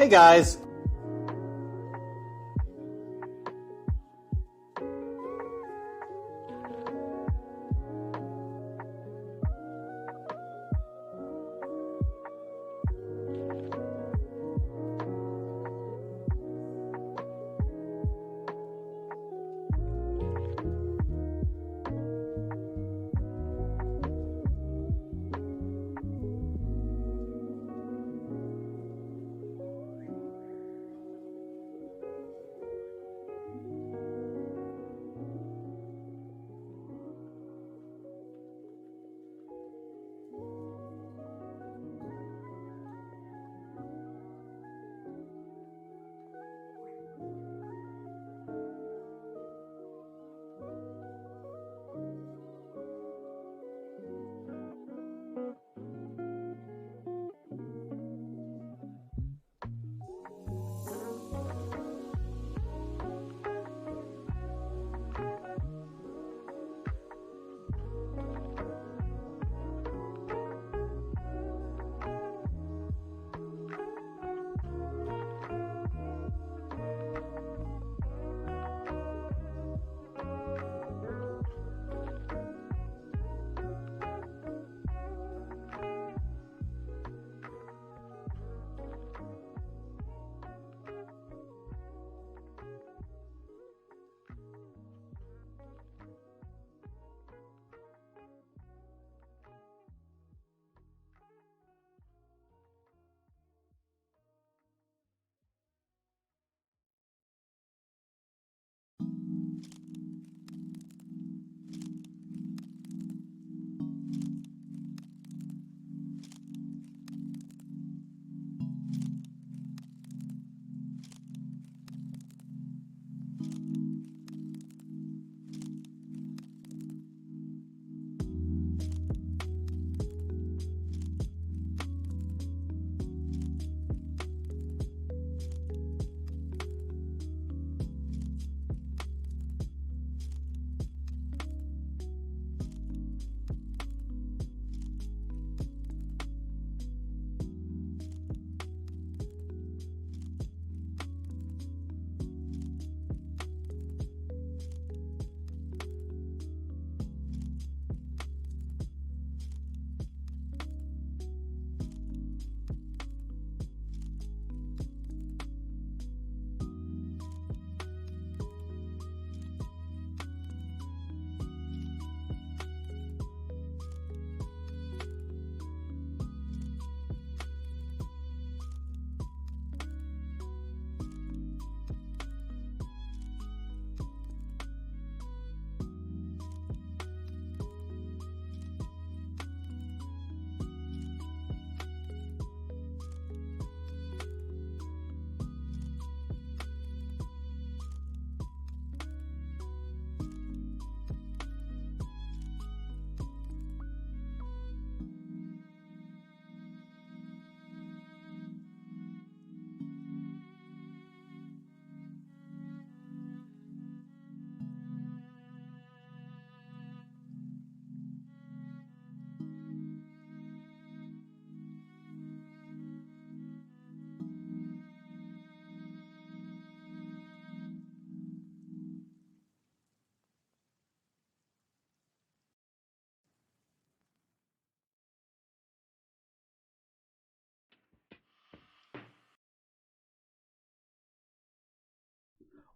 Hey guys!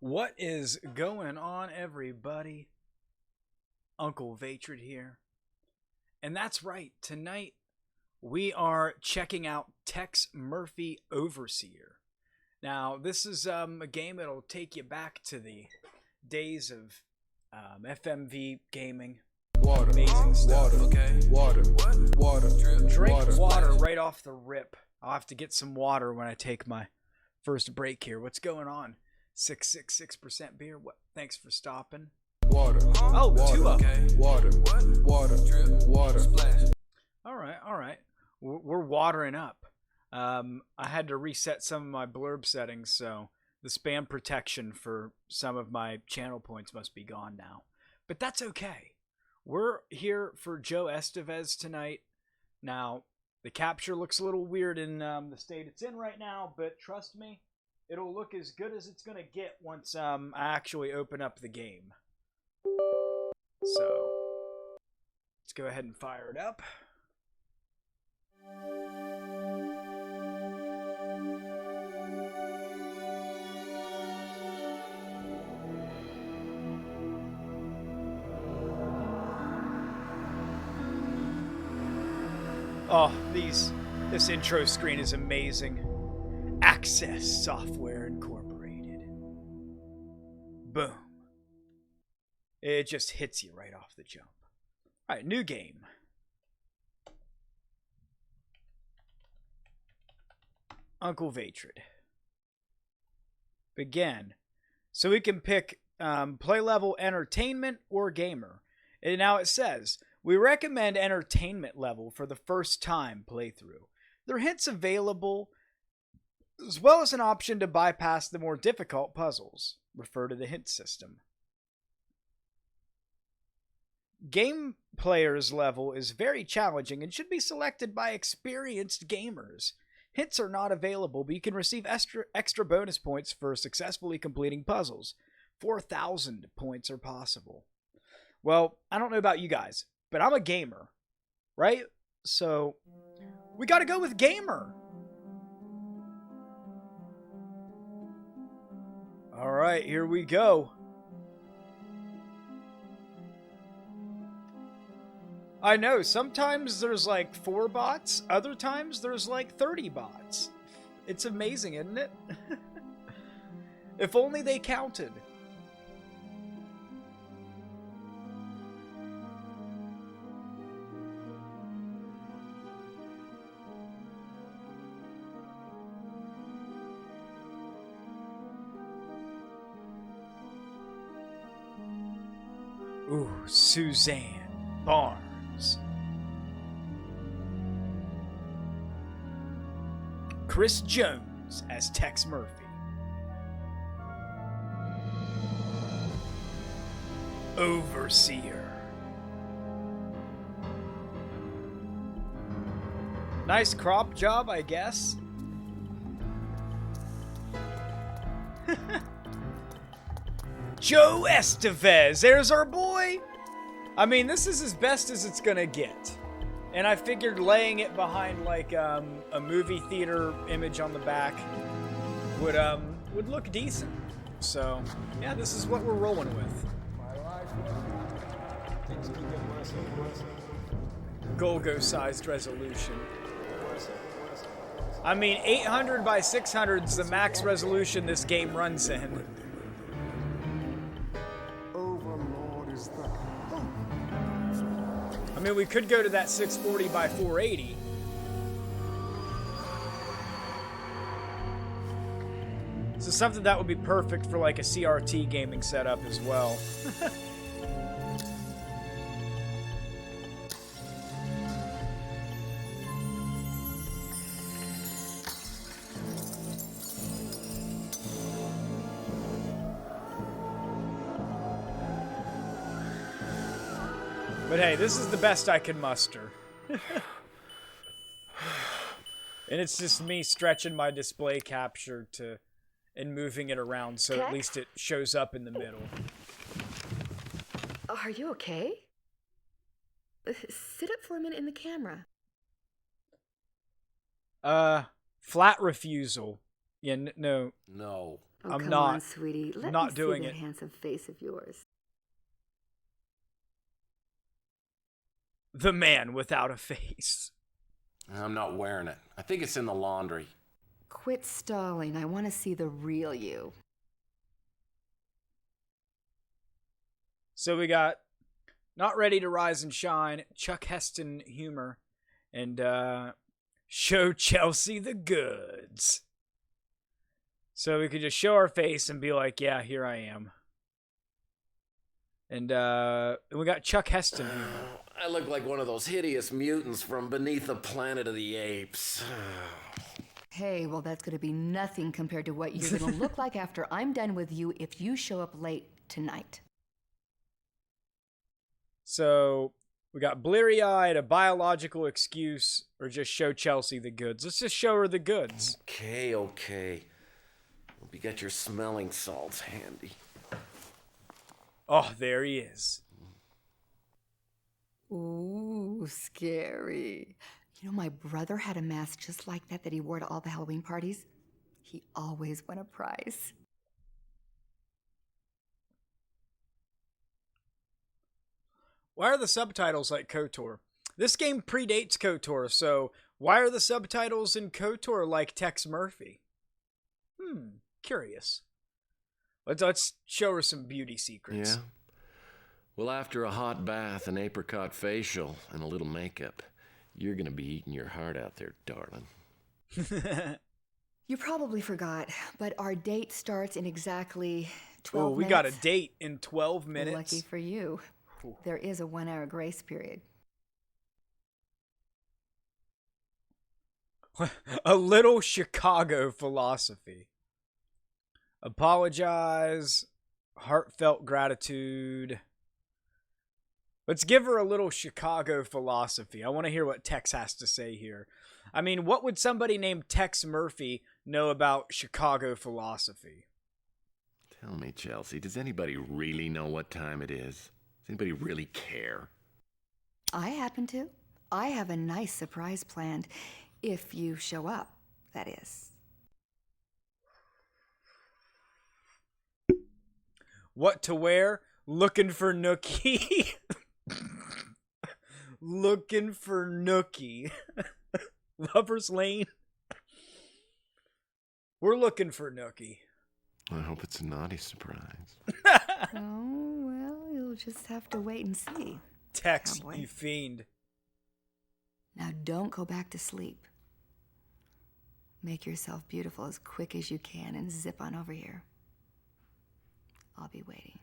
What is going on, everybody? Uncle Vatrid here. And that's right, tonight we are checking out Tex Murphy Overseer. Now, this is a game that'll take you back to the days of FMV gaming. Water, amazing stuff. Water, okay. Water, water, Drink water right off the rip. I'll have to get some water when I take my first break here. What's going on? 666% beer. What? Thanks for stopping. Water. Oh, water, two of them. Water, water, water. All right. We're watering up. I had to reset some of my blurb settings, so the spam protection for some of my channel points must be gone now. But that's okay. We're here for Joe Estevez tonight. Now, the capture looks a little weird in the state it's in right now, but trust me, it'll look as good as it's going to get once I actually open up the game. So, let's go ahead and fire it up. Oh, this intro screen is amazing. Access Software Incorporated. Boom. It just hits you right off the jump. All right, new game. Uncle Vatrid. Begin. So we can pick play level entertainment or gamer. And now it says, we recommend entertainment level for the first time playthrough. There are hints available, as well as an option to bypass the more difficult puzzles. Refer to the hint system. Game player's level is very challenging and should be selected by experienced gamers. Hints are not available, but you can receive extra bonus points for successfully completing puzzles. 4,000 points are possible. Well, I don't know about you guys, but I'm a gamer, right? So, we gotta go with gamer. Alright, here we go. I know, sometimes there's like 4 bots, other times there's like 30 bots. It's amazing, isn't it? If only they counted. Ooh, Suzanne Barnes. Chris Jones as Tex Murphy. Overseer. Nice crop job, I guess. Joe Estevez, there's our boy. I mean, this is as best as it's gonna get. And I figured laying it behind like a movie theater image on the back would look decent. So, yeah, this is what we're rolling with. Golgo-sized resolution. I mean, 800 by 600 is the max resolution this game runs in. I mean, we could go to that 640 by 480. So something that would be perfect for like a CRT gaming setup as well. But hey, this is the best I can muster. And it's just me stretching my display capture and moving it around so at least it shows up in the middle. Are you okay? Sit up for a minute in the camera. Flat refusal. Yeah, no. No. Oh, I'm come not. on, sweetie. Let not me doing see it. that handsome face of yours. The man without a face. I'm not wearing it. I think it's in the laundry. Quit stalling. I want to see the real you. So we got Not Ready to Rise and Shine, Chuck Heston humor, and show Chelsea the goods. So we could just show our face and be like, yeah, here I am. And we got Chuck Heston humor. I look like one of those hideous mutants from beneath the Planet of the Apes. Hey, well, that's going to be nothing compared to what you're going to look like after I'm done with you if you show up late tonight. So we got bleary-eyed, a biological excuse, or just show Chelsea the goods. Let's just show her the goods. Okay. Hope you got your smelling salts handy. Oh, there he is. Ooh, scary. You know, my brother had a mask just like that he wore to all the Halloween parties. He always won a prize. Why are the subtitles like KOTOR? This game predates KOTOR, so why are the subtitles in KOTOR like Tex Murphy? Curious. Let's show her some beauty secrets. Yeah? Well, after a hot bath, an apricot facial, and a little makeup, you're gonna be eating your heart out there, darling. You probably forgot, but our date starts in exactly 12 Oh, we minutes. got a date in 12 minutes. Lucky for you. There is a 1-hour grace period. A little Chicago philosophy. Apologize, heartfelt gratitude. Let's give her a little Chicago philosophy. I want to hear what Tex has to say here. I mean, what would somebody named Tex Murphy know about Chicago philosophy? Tell me, Chelsea, does anybody really know what time it is? Does anybody really care? I happen to. I have a nice surprise planned. If you show up, that is. What to wear? Looking for Nookie. Looking for Nookie. Lover's Lane. We're looking for Nookie. I hope it's a naughty surprise. Oh, well, you'll just have to wait and see. Tex, Cowboy. you fiend. Now don't go back to sleep. Make yourself beautiful as quick as you can and zip on over here. I'll be waiting.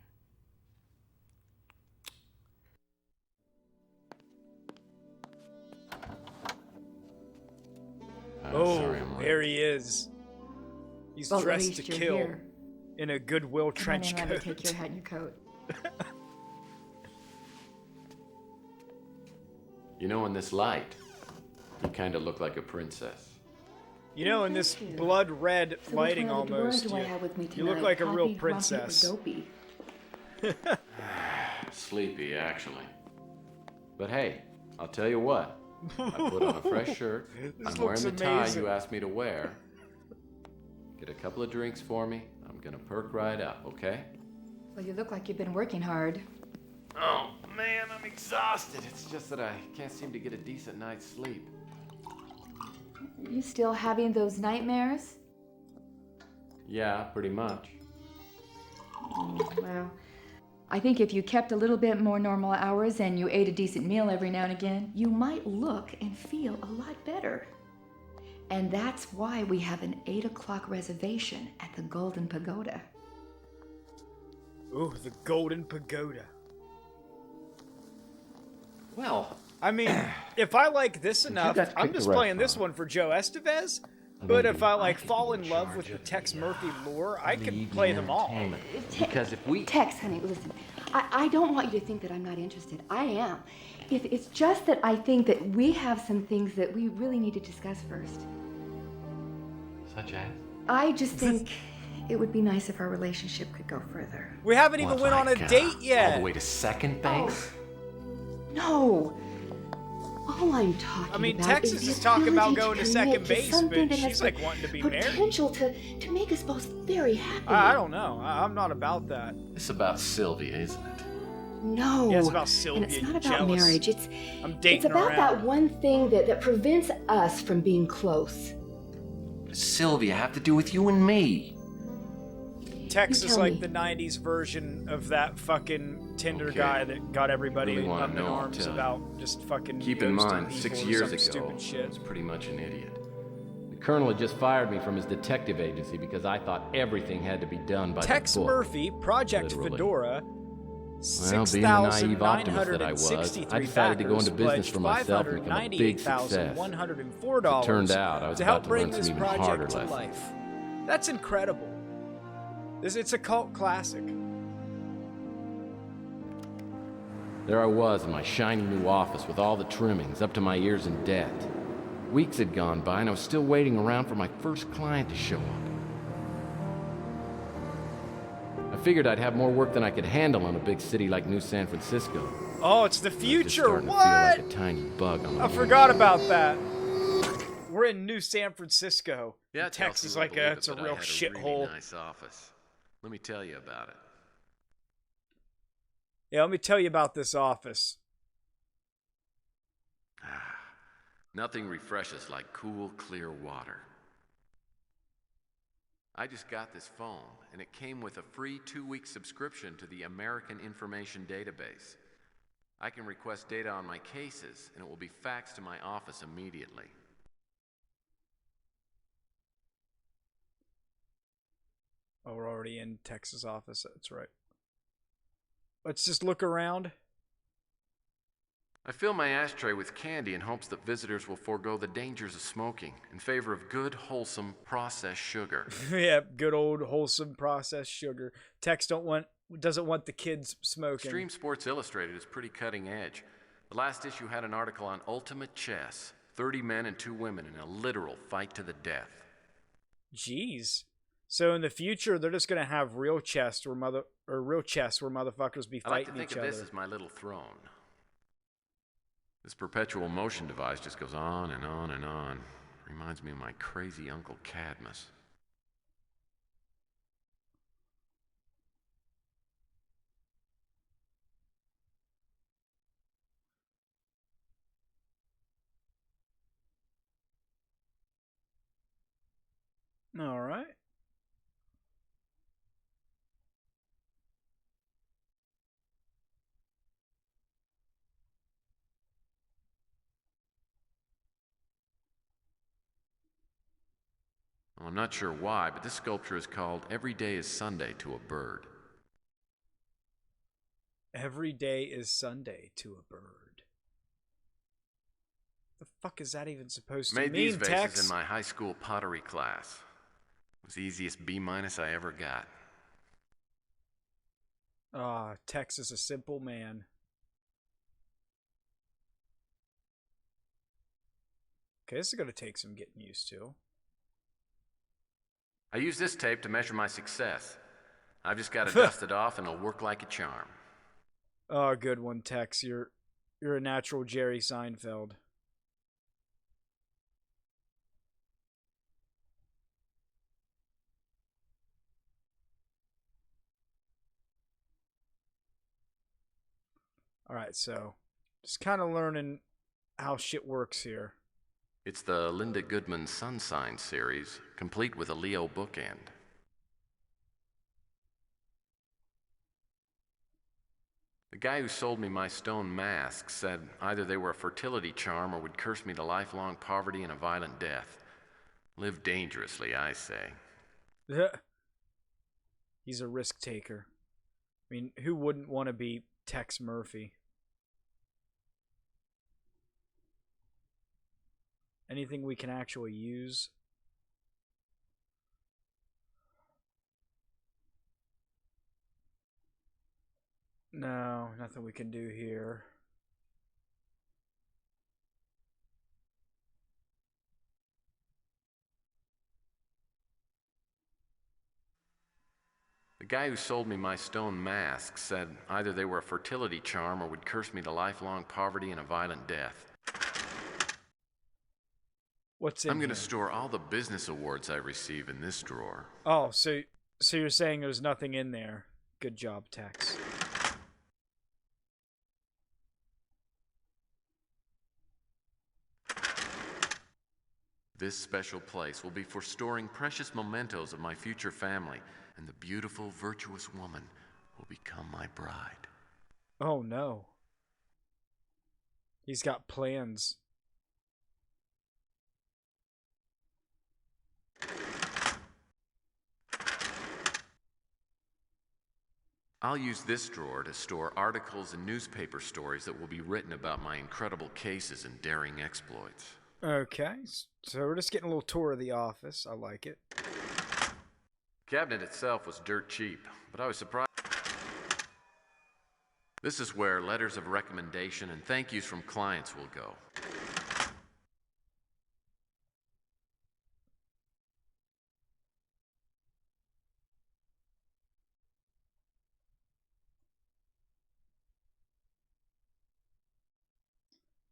Oh, sorry, I'm late. there he is. He's Well, at dressed least to you're kill here. in a Goodwill Come on trench in, let me coat. take your hat and your coat. You know, in this light, you kind of look like a princess. You know, in this blood red So lighting which one of the doors almost, do I have with me you look tonight? like a real Hoppy, grumpy, or princess. dopey? Sleepy, actually. But hey, I'll tell you what. I put on a fresh shirt. This I'm looks wearing the tie amazing. you asked me to wear. Get a couple of drinks for me. I'm gonna perk right up, okay? Well, you look like you've been working hard. Oh, man, I'm exhausted. It's just that I can't seem to get a decent night's sleep. You still having those nightmares? Yeah, pretty much. Well, I think if you kept a little bit more normal hours and you ate a decent meal every now and again, you might look and feel a lot better. And that's why we have an 8 o'clock reservation at the Golden Pagoda. Ooh, the Golden Pagoda. Well, I mean, if I like this enough, got to I'm pick the just playing this restaurant. one for Joe Estevez. I But mean, if I I like could fall be in in love charge with the of Tex the, Murphy lore, I could lead play the them all. entertainment. Because if we... Tex, honey, listen. I don't want you to think that I'm not interested. I am. If it's just that I think that we have some things that we really need to discuss first. Such as? I just think it would be nice if our relationship could go further. We haven't even went on a date All yet. the way to second base? No. All I'm talking I mean, about Texas is is the talking about ability going to commit second base, something but that has she's like wanting to be married. potential to make us both very happy. I don't know. I'm not about that. It's about Sylvia, isn't it? No. Yeah, it's about Sylvia. And it's not You're about jealous. marriage. I'm dating it's about around. that one thing that prevents us from being close. What does Sylvia have to do with you and me? Tex You is tell like me. the 90s version of that fucking Tinder Okay. guy that got everybody Really wanna up in know, I'll arms tell you. about just fucking Keep in ghosting mind, people 6 or years some ago, stupid I shit. was pretty much an idiot. The colonel had just fired me from his detective agency because I thought everything had to be done by Tex the book. Murphy, Project Literally. Fedora, Well, being the naive optimist that I was, I decided to go into business for myself and become a big success. As it turned out, I was to about help to bring learn some this even harder project to lessons. life. That's incredible. It's a cult classic. There I was in my shiny new office with all the trimmings up to my ears in debt. Weeks had gone by and I was still waiting around for my first client to show up. I figured I'd have more work than I could handle in a big city like New San Francisco. Oh, it's the I was just future. starting to feel What? like a tiny bug on the I moon. forgot about that. We're in New San Francisco. Yeah, And Chelsea Texas is will like believe it's it, a but I real had shithole. Really nice office. Let me tell you about it. Yeah, let me tell you about this office. Nothing refreshes like cool, clear water. I just got this phone, and it came with a free 2-week subscription to the American Information Database. I can request data on my cases, and it will be faxed to my office immediately. Oh, we're already in Texas office. That's right. Let's just look around. I fill my ashtray with candy in hopes that visitors will forego the dangers of smoking in favor of good, wholesome, processed sugar. Yeah, good old wholesome processed sugar. Tex doesn't want the kids smoking. Extreme Sports Illustrated is pretty cutting edge. The last issue had an article on ultimate chess, 30 men and 2 women in a literal fight to the death. Jeez. So in the future, they're just gonna have real chess where motherfuckers be I like to fighting think each of other. this as my little throne. This perpetual motion device just goes on and on and on. Reminds me of my crazy Uncle Cadmus. All right. Well, I'm not sure why, but this sculpture is called Every Day is Sunday to a Bird. Every day is Sunday to a bird. The fuck is that even supposed to Made mean, these vases Tex? in my high school pottery class. It was the easiest B- I ever got. Ah, Tex is a simple man. Okay, this is gonna take some getting used to. I use this tape to measure my success. I've just got to dust it off and it'll work like a charm. Oh, good one, Tex. You're a natural Jerry Seinfeld. All right, so just kind of learning how shit works here. It's the Linda Goodman Sun Sign series, complete with a Leo bookend. The guy who sold me my stone masks said either they were a fertility charm or would curse me to lifelong poverty and a violent death. Live dangerously, I say. He's a risk taker. I mean, who wouldn't want to be Tex Murphy? Anything we can actually use? No, nothing we can do here. The guy who sold me my stone masks said either they were a fertility charm or would curse me to lifelong poverty and a violent death. What's in I'm going here? to store all the business awards I receive in this drawer. Oh, so you're saying there's nothing in there? Good job, Tex. This special place will be for storing precious mementos of my future family, and the beautiful, virtuous woman will become my bride. Oh no. He's got plans. I'll use this drawer to store articles and newspaper stories that will be written about my incredible cases and daring exploits. Okay, so we're just getting a little tour of the office. I like it. Cabinet itself was dirt cheap, but I was surprised. This is where letters of recommendation and thank yous from clients will go.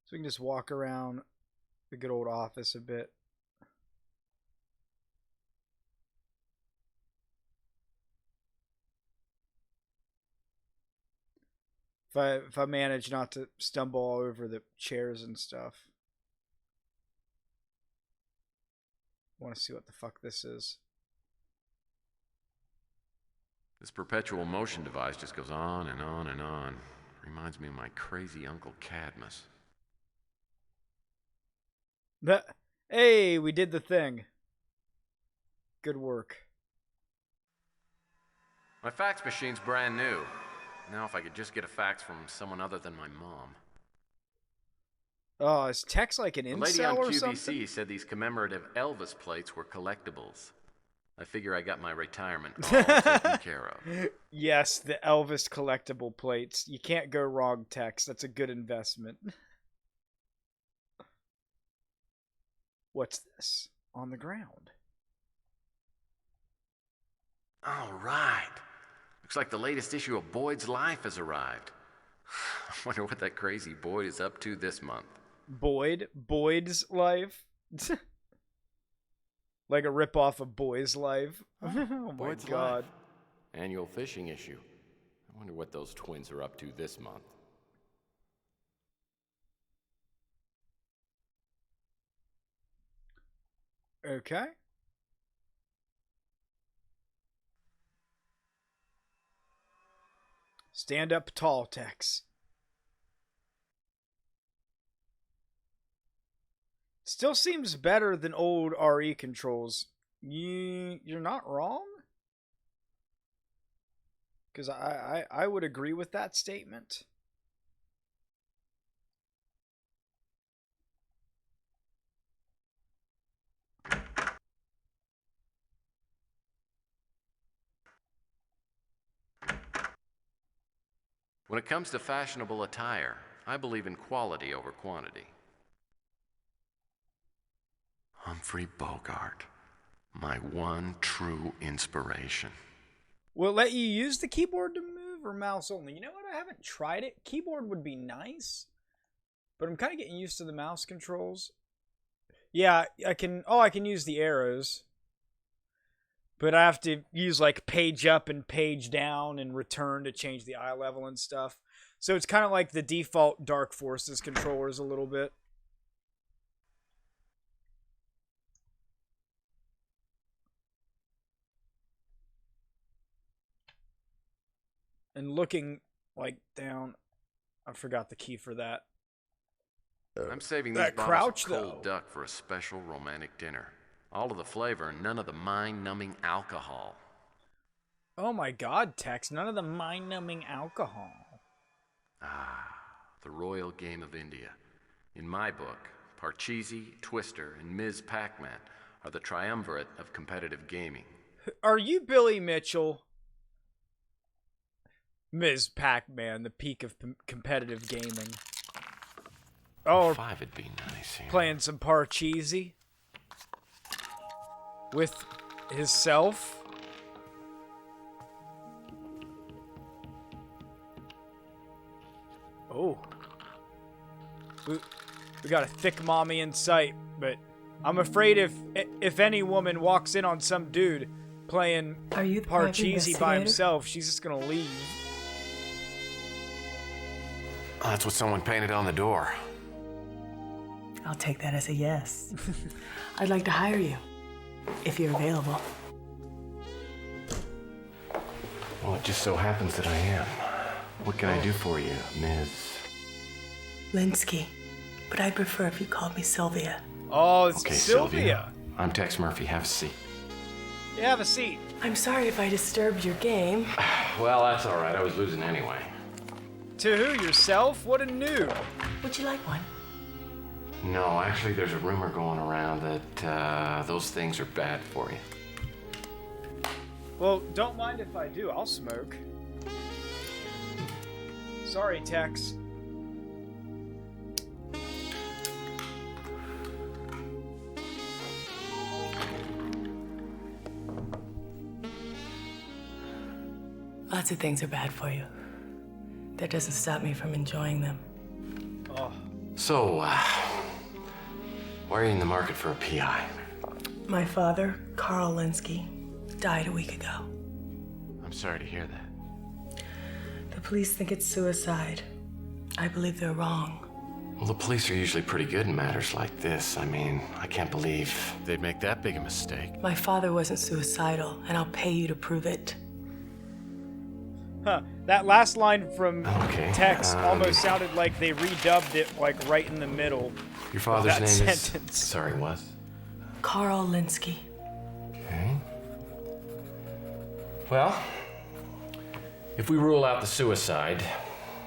So we can just walk around the good old office a bit. If I manage not to stumble all over the chairs and stuff. I want to see what the fuck this is. This perpetual motion device just goes on and on and on. Reminds me of my crazy Uncle Cadmus. Hey, we did the thing. Good work. My fax machine's brand new. Now if I could just get a fax from someone other than my mom. Oh, is Tex like an The lady on incel or QVC something? said these commemorative Elvis plates were collectibles. I figure I got my retirement all taken care of. Yes, the Elvis collectible plates. You can't go wrong, Tex. That's a good investment. What's this? On the ground. All right. Looks like the latest issue of Boyd's Life has arrived. I wonder what that crazy Boyd is up to this month. Boyd's Life? Like a ripoff of Boy's Life? Oh my Boyd's god. Life. Annual fishing issue. I wonder what those twins are up to this month. Okay. Stand up tall, Tex. Still seems better than old RE controls. You're not wrong? Because I would agree with that statement. When it comes to fashionable attire, I believe in quality over quantity. Humphrey Bogart, my one true inspiration. Will it let you use the keyboard to move or mouse only? You know what? I haven't tried it. Keyboard would be nice, but I'm kind of getting used to the mouse controls. Yeah, I can use the arrows, but I have to use like page up and page down and return to change the eye level and stuff. So it's kind of like the default Dark Forces controllers a little bit. And looking like down, I forgot the key for that. I'm saving these That bottles crouch, of cold though. duck for a special romantic dinner. All of the flavor and none of the mind-numbing alcohol. Oh my god, Tex, none of the mind-numbing alcohol. Ah, the royal game of India. In my book, Parcheesi, Twister, and Ms. Pac-Man are the triumvirate of competitive gaming. Are you Billy Mitchell? Ms. Pac-Man, the peak of competitive gaming. Oh, 5 would be nice. Yeah. playing some Parcheesi with himself. Oh. We got a thick mommy in sight, but I'm afraid if any woman walks in on some dude playing Are you the private Parcheesi by investigator? himself, she's just gonna leave. Oh, that's what someone painted on the door. I'll take that as a yes. I'd like to hire you, if you're available. Well, it just so happens that I am. What can I do for you, Ms. Linsky, but I'd prefer if you called me Sylvia. Oh, it's Okay, Sylvia. I'm Tex Murphy. Have a seat. Yeah, have a seat. I'm sorry if I disturbed your game. Well, that's all right. I was losing anyway. To who? Yourself? What a noob. Would you like one? No, actually, there's a rumor going around that those things are bad for you. Well, don't mind if I do. I'll smoke. Sorry, Tex. Lots of things are bad for you. That doesn't stop me from enjoying them. Oh, So, why are you in the market for a PI? My father, Carl Linsky, died a week ago. I'm sorry to hear that. The police think it's suicide. I believe they're wrong. Well, the police are usually pretty good in matters like this. I mean, I can't believe they'd make that big a mistake. My father wasn't suicidal, and I'll pay you to prove it. huh. That last line from Okay, Tex almost sounded like they redubbed it like right in the middle. Your father's that name sentence. is... Sorry, what? Carl Linsky. Okay. Well, if we rule out the suicide,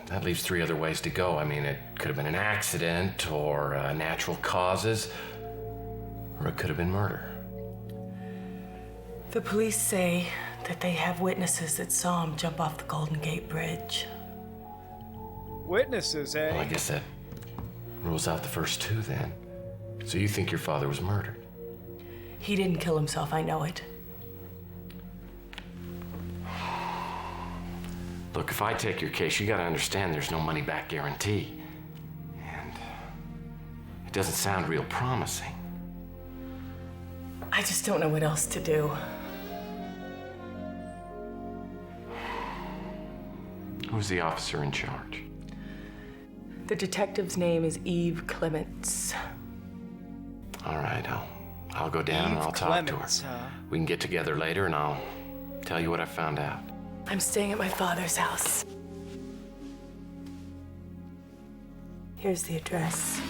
that leaves 3 other ways to go. I mean, it could have been an accident or natural causes, or it could have been murder. The police say that they have witnesses that saw him jump off the Golden Gate Bridge. Witnesses, eh? Well, I guess that rules out the first 2 then. So you think your father was murdered? He didn't kill himself, I know it. Look, if I take your case, you gotta understand there's no money back guarantee. And it doesn't sound real promising. I just don't know what else to do. Who's the officer in charge? The detective's name is Eve Clements. All right, I'll go down and I'll talk to her. Huh? We can get together later and I'll tell you what I found out. I'm staying at my father's house. Here's the address.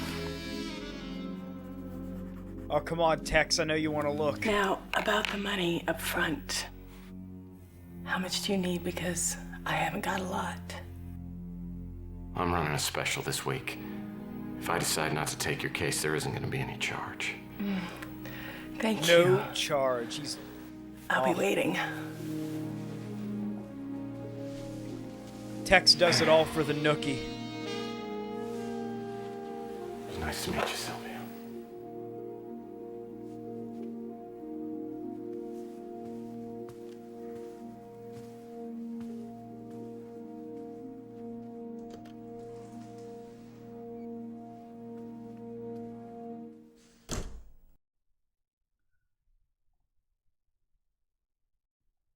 Oh, come on, Tex. I know you want to look. Now, about the money up front. How much do you need? Because I haven't got a lot. I'm running a special this week. If I decide not to take your case, there isn't going to be any charge. Thank you. No charge. He's... I'll be waiting. Tex does it all for the nookie. It was nice to meet you, Sylvia.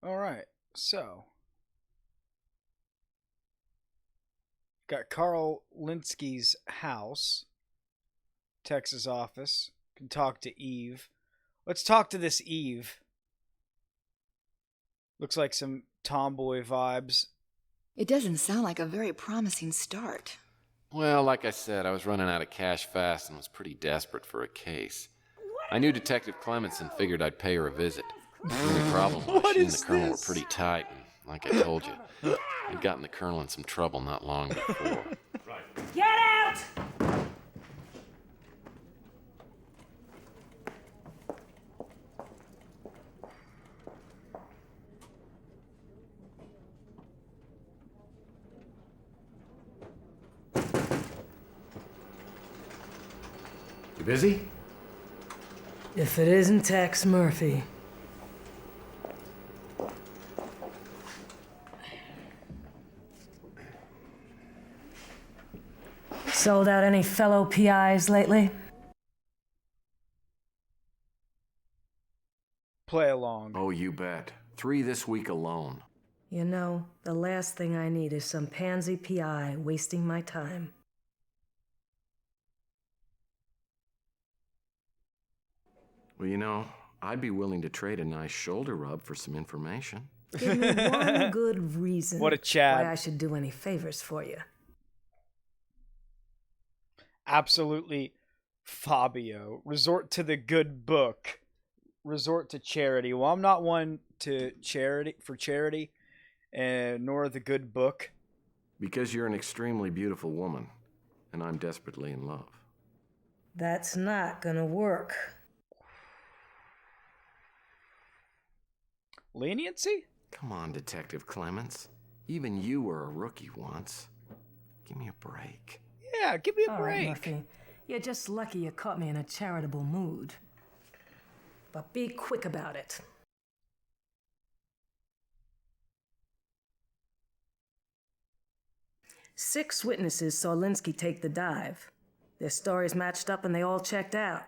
All right, so got Carl Linsky's house, Tex's office. Can talk to Eve. Let's talk to this Eve. Looks like some tomboy vibes. It doesn't sound like a very promising start. Well, like I said, I was running out of cash fast and was pretty desperate for a case. I knew Detective Clements and figured I'd pay her a visit. The only problem was What she and is the Colonel this? were pretty tight, and like I told you, I'd gotten the Colonel in some trouble not long before. Get out! You busy? If it isn't Tex Murphy. Sold out any fellow PIs lately? play along. Oh, you bet. 3 this week alone. You know, the last thing I need is some pansy PI wasting my time. Well, you know, I'd be willing to trade a nice shoulder rub for some information. Give me one good reason What a Chad. why I should do any favors for you. Absolutely, Fabio. Resort to the good book. Resort to charity. Well, I'm not one to charity, and nor the good book. Because you're an extremely beautiful woman, and I'm desperately in love. That's not gonna work. Leniency? Come on, Detective Clements. Even you were a rookie once. Give me a break. Yeah, give me a All right, break. Murphy. You're just lucky you caught me in a charitable mood. But be quick about it. Six witnesses saw Linsky take the dive. Their stories matched up and they all checked out.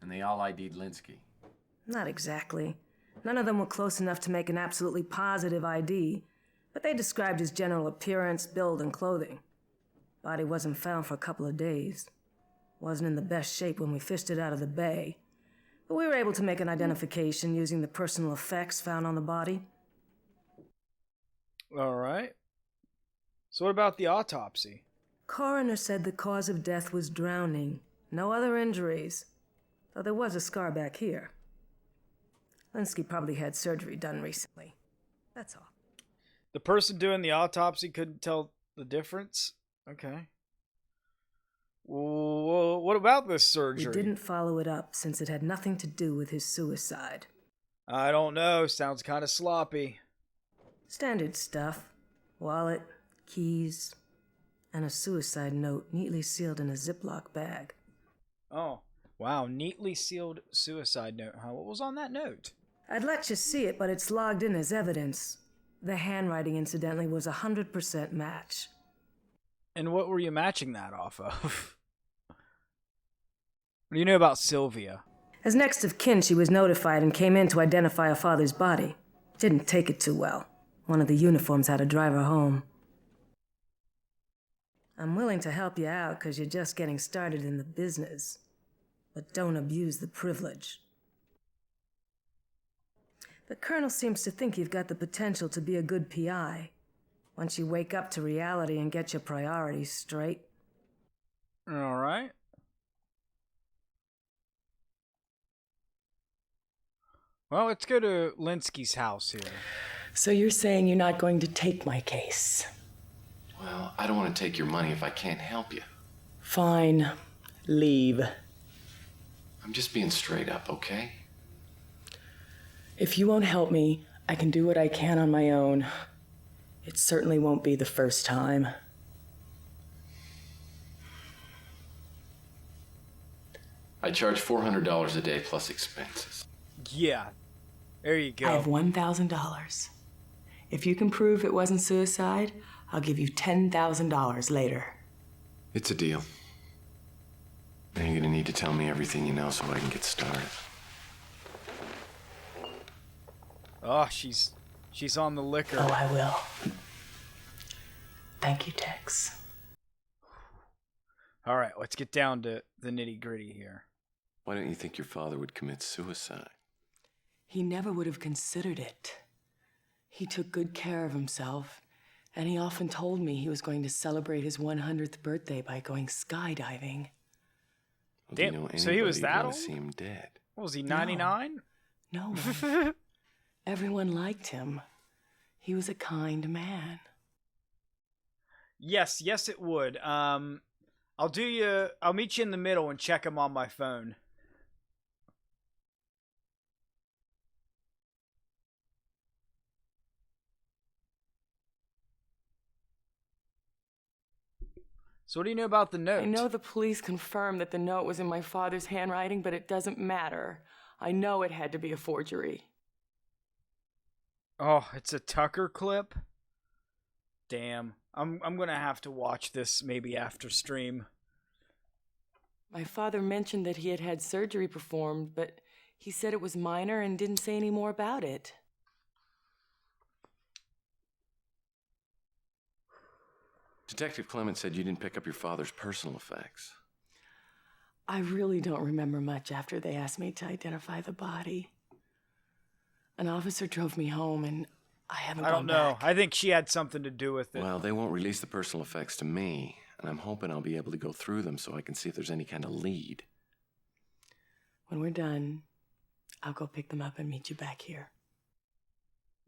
And they all ID'd Linsky. Not exactly. None of them were close enough to make an absolutely positive ID, but they described his general appearance, build, and clothing. Body wasn't found for a couple of days. Wasn't in the best shape when we fished it out of the bay. But we were able to make an identification using the personal effects found on the body. All right. So what about the autopsy? Coroner said the cause of death was drowning. No other injuries. Though there was a scar back here. Linsky probably had surgery done recently. That's all. The person doing the autopsy couldn't tell the difference? Okay. Well, what about this surgery? We didn't follow it up since it had nothing to do with his suicide. I don't know. Sounds kind of sloppy. Standard stuff. Wallet, keys, and a suicide note neatly sealed in a Ziploc bag. Oh, wow. Neatly sealed suicide note, huh? What was on that note? I'd let you see it, but it's logged in as evidence. The handwriting, incidentally, was a 100% match. And what were you matching that off of? What do you know about Sylvia? As next of kin, she was notified and came in to identify her father's body. Didn't take it too well. One of the uniforms had to drive her home. I'm willing to help you out because you're just getting started in the business. But don't abuse the privilege. The Colonel seems to think you've got the potential to be a good PI. Once you wake up to reality and get your priorities straight. All right. Well, let's go to Linsky's house here. So you're saying you're not going to take my case? Well, I don't want to take your money if I can't help you. Fine. Leave. I'm just being straight up, okay? If you won't help me, I can do what I can on my own. It certainly won't be the first time. I charge $400 a day plus expenses. Yeah. There you go. I have $1,000. If you can prove it wasn't suicide, I'll give you $10,000 later. It's a deal. Now you're gonna need to tell me everything you know so I can get started. Oh, she's on the liquor. Oh, I will. Thank you, Tex. All right, let's get down to the nitty-gritty here. Why don't you think your father would commit suicide? He never would have considered it. He took good care of himself, and he often told me he was going to celebrate his 100th birthday by going skydiving. Well, Damn, do you know so he was anybody that who'd old? wanna see him dead? What was he, 99? No one. Everyone liked him. He was a kind man. Yes, it would. I'll meet you in the middle and check him on my phone. So what do you know about the note? I know the police confirmed that the note was in my father's handwriting, but it doesn't matter. I know it had to be a forgery. Oh, it's a Tucker clip? Damn. I'm gonna have to watch this maybe after stream. My father mentioned that he had had surgery performed, but He said it was minor and didn't say any more about it. Detective Clement said you didn't pick up your father's personal effects. I really don't remember much after they asked me to identify the body. An officer drove me home and I haven't I gone don't know. back. I think she had something to do with it. Well, they won't release the personal effects to me, and I'm hoping I'll be able to go through them so I can see if there's any kind of lead. When we're done, I'll go pick them up and meet you back here.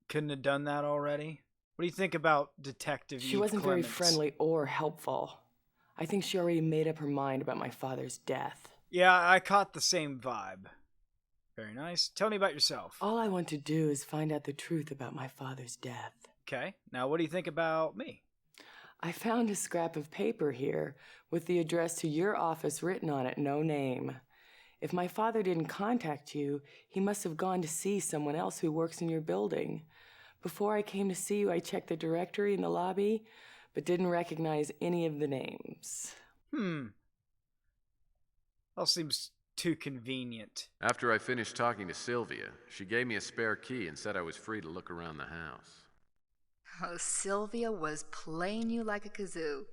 Couldn't have done that already? What do you think about Detective She Eve wasn't very Clements? friendly or helpful. I think she already made up her mind about my father's death. Yeah, I caught the same vibe. Very nice. Tell me about yourself. All I want to do is find out the truth about my father's death. Okay. Now, what do you think about me? I found a scrap of paper here with the address to your office written on it, no name. If my father didn't contact you, he must have gone to see someone else who works in your building. Before I came to see you, I checked the directory in the lobby, but didn't recognize any of the names. That seems too convenient. After I finished talking to Sylvia, she gave me a spare key and said I was free to look around the house. Oh, Sylvia was playing you like a kazoo.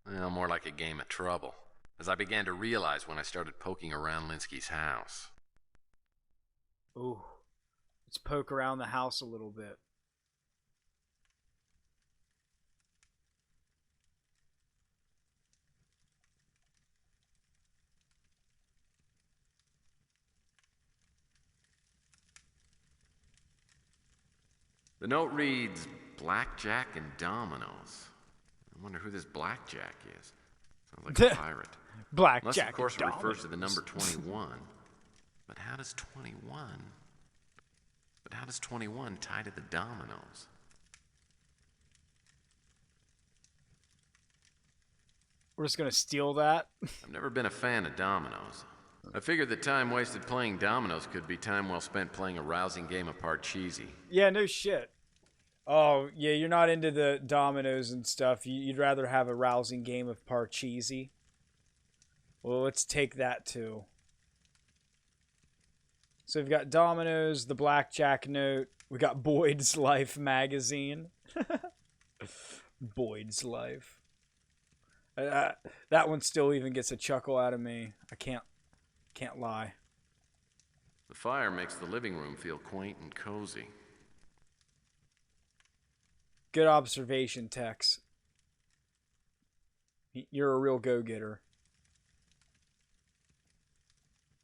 Well, more like a game of trouble, as I began to realize when I started poking around Linsky's house. Ooh. Let's poke around the house a little bit. The note reads, Blackjack and Dominoes. I wonder who this Blackjack is. Sounds like a pirate. Blackjack Unless, of course, it and refers to the dominoes. number 21. But how does 21 tie to the dominoes? We're just gonna steal that. I've never been a fan of dominoes. I figured the time wasted playing dominoes could be time well spent playing a rousing game of Parcheesi. Yeah, no shit. Oh, yeah, you're not into the dominoes and stuff. You'd rather have a rousing game of Parcheesi. Well, let's take that too. So we've got dominoes, the blackjack note. We got Boyd's Life magazine. Boyd's Life. That one still even gets a chuckle out of me. I can't lie. The fire makes the living room feel quaint and cozy. Good observation, Tex. You're a real go-getter.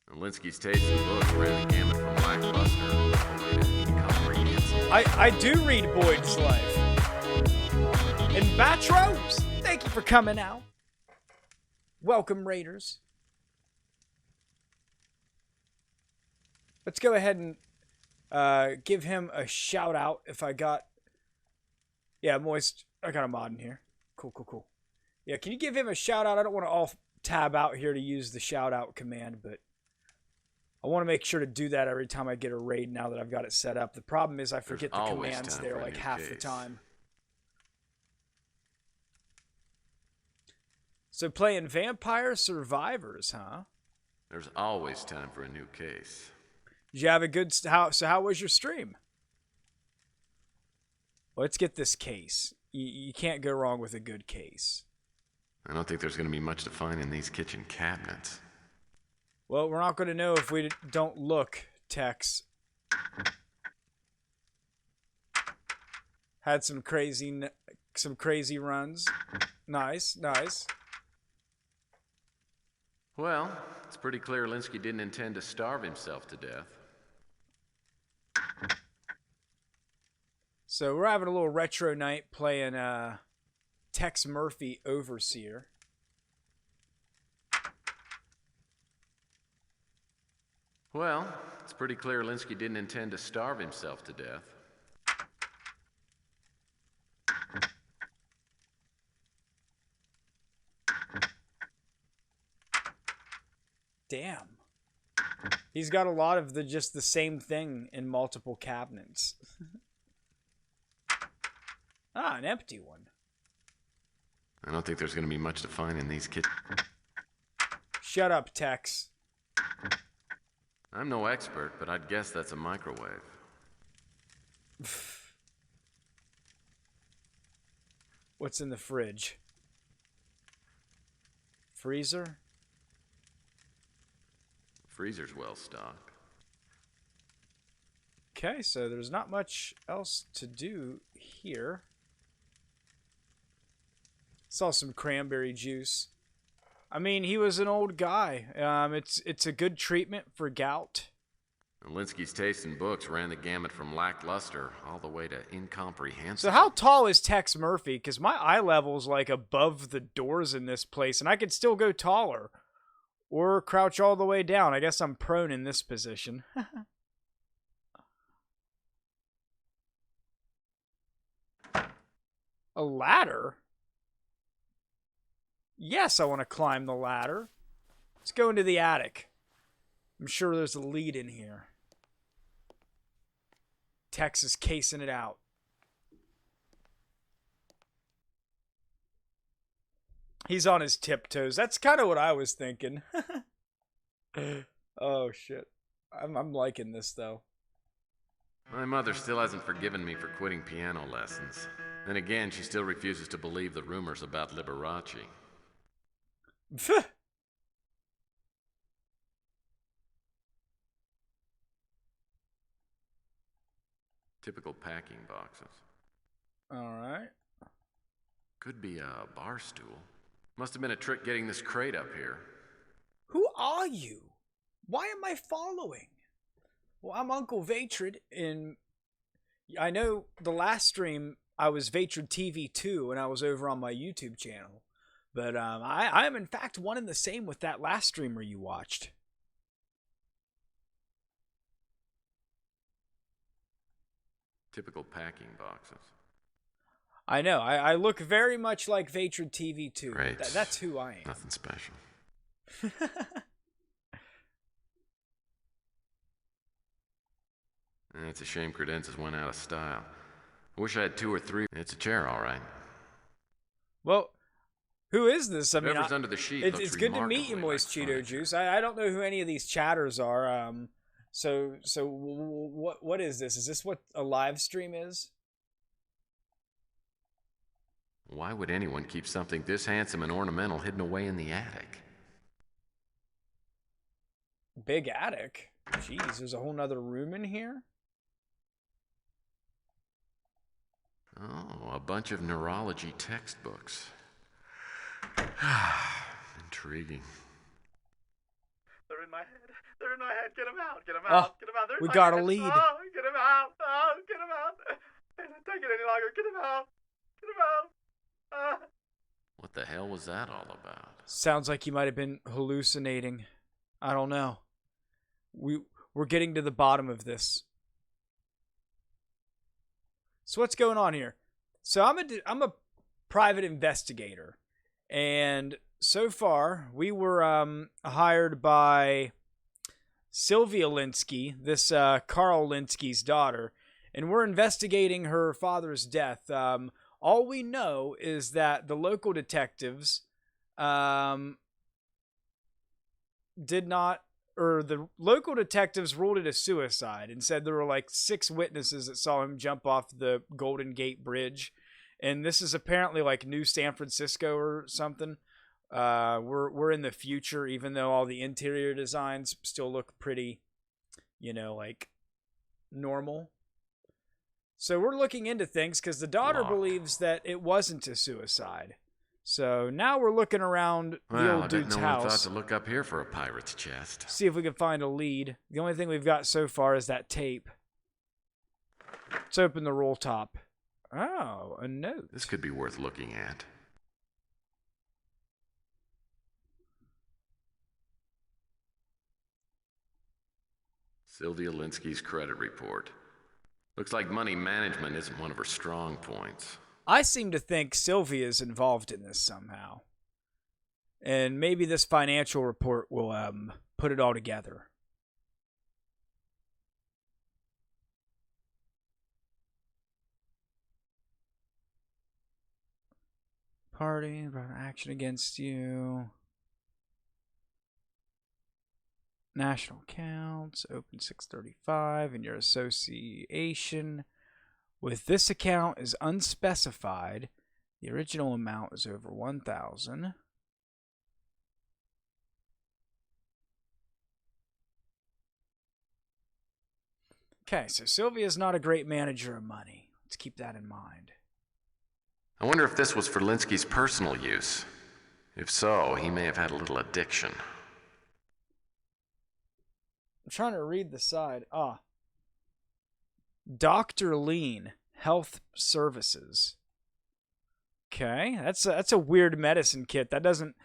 And Linsky's taste in books ran the gamut from lackluster to incomprehensible. I do read Boyd's Life. And Batros, thank you for coming out. Welcome, Raiders. Let's go ahead and give him a shout out if I got... Yeah, Moist, I got a mod in here. Cool. Yeah, can you give him a shout out? I don't want to all tab out here to use the shout out command, but I want to make sure to do that every time I get a raid now that I've got it set up. The problem is I forget the always commands time there for a like new half the case. time. So playing Vampire Survivors, huh? There's always time for a new case. Did you have a good... How was your stream? Let's get this case. You can't go wrong with a good case. I don't think there's going to be much to find in these kitchen cabinets. Well, we're not going to know if we don't look, Tex. Had some crazy runs. Nice. Well, it's pretty clear Linsky didn't intend to starve himself to death. So we're having a little retro night playing Tex Murphy Overseer. Well, it's pretty clear Linsky didn't intend to starve himself to death. Damn. He's got a lot of just the same thing in multiple cabinets. An empty one. I don't think there's going to be much to find in these kitchen... Shut up, Tex. I'm no expert, but I'd guess that's a microwave. What's in the fridge? Freezer? Freezer's well stocked. Okay, so there's not much else to do here. Saw some cranberry juice. I mean, he was an old guy. It's a good treatment for gout. Linsky's taste in books ran the gamut from lackluster all the way to incomprehensible. So how tall is Tex Murphy? Because my eye level's like above the doors in this place, and I could still go taller. Or crouch all the way down. I guess I'm prone in this position. A ladder? Yes, I want to climb the ladder. Let's go into the attic. I'm sure there's a lead in here. Tex is casing it out. He's on his tiptoes. That's kind of what I was thinking. Oh, shit. I'm liking this, though. My mother still hasn't forgiven me for quitting piano lessons. Then again, she still refuses to believe the rumors about Liberace. Typical packing boxes. Alright. Could be a bar stool. Must have been a trick getting this crate up here. Who are you? Why am I following? Well, I'm Uncle Vatrid, and I know the last stream I was Vatrid TV 2 and I was over on my YouTube channel. But I am in fact one and the same with that last streamer you watched. Typical packing boxes. I know. I look very much like Vatrid TV 2. Great. That's who I am. Nothing special. It's a shame credenzas went out of style. I wish I had 2 or 3. It's a chair, all right. Well, who is this? I mean, Whoever's under the sheet it's looks good to meet you, remarkably Moist like Cheeto furniture. Juice. I don't know who any of these chatters are. So what is this? Is this what a live stream is? Why would anyone keep something this handsome and ornamental hidden away in the attic? Big attic. Jeez, there's a whole nother room in here. Oh, a bunch of neurology textbooks. Intriguing. They're in my head. They're in my head. Get them out. Get them Oh, out. Get them out. They're in we my got a head. lead. Oh, get them out. Oh, get them out. I can't take it any longer. Get them out. Get them out. What the hell was that all about? Sounds like you might have been hallucinating. I don't know. We're getting to the bottom of this. So what's going on here? So I'm a private investigator, and so far we were hired by Sylvia Linsky, this Carl Linsky's daughter, and we're investigating her father's death. All we know is that the local detectives the local detectives ruled it a suicide and said there were like 6 witnesses that saw him jump off the Golden Gate Bridge. And this is apparently like New San Francisco or something. We're in the future, even though all the interior designs still look pretty, like normal. So we're looking into things because the daughter believes that it wasn't a suicide. So now we're looking around the old I bet dude's no one thought house. to look up here for a pirate's chest. See if we can find a lead. The only thing we've got so far is that tape. Let's open the roll top. Oh, a note. This could be worth looking at. Sylvia Linsky's credit report. Looks like money management isn't one of her strong points. I seem to think Sylvia's involved in this somehow. And maybe this financial report will put it all together. Party brought action against you. National accounts, open 635, and your association with this account is unspecified. The original amount is over 1,000. Okay, so Sylvia's not a great manager of money. Let's keep that in mind. I wonder if this was for Linsky's personal use. If so, he may have had a little addiction. I'm trying to read the side. Dr. Lean Health Services. Okay, that's a weird medicine kit. That doesn't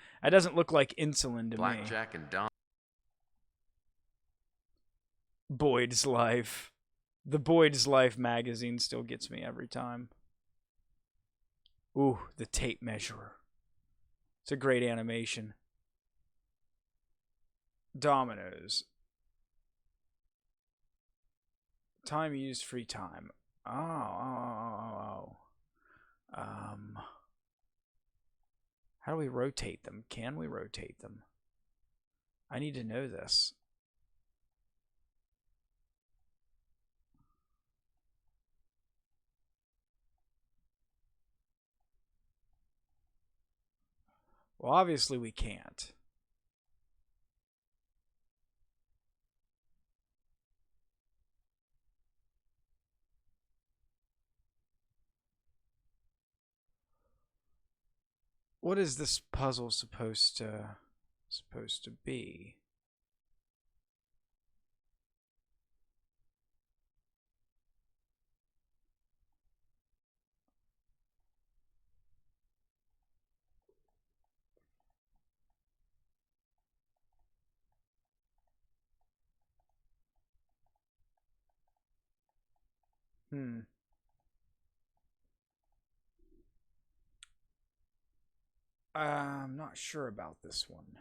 look like insulin to me. Blackjack and Don. Boyd's Life. The Boyd's Life magazine still gets me every time. Ooh, the tape measurer. It's a great animation. Dominoes. Time used, free time. Oh. How do we rotate them? Can we rotate them? I need to know this. Well, obviously we can't. What is this puzzle supposed to be? I'm not sure about this one.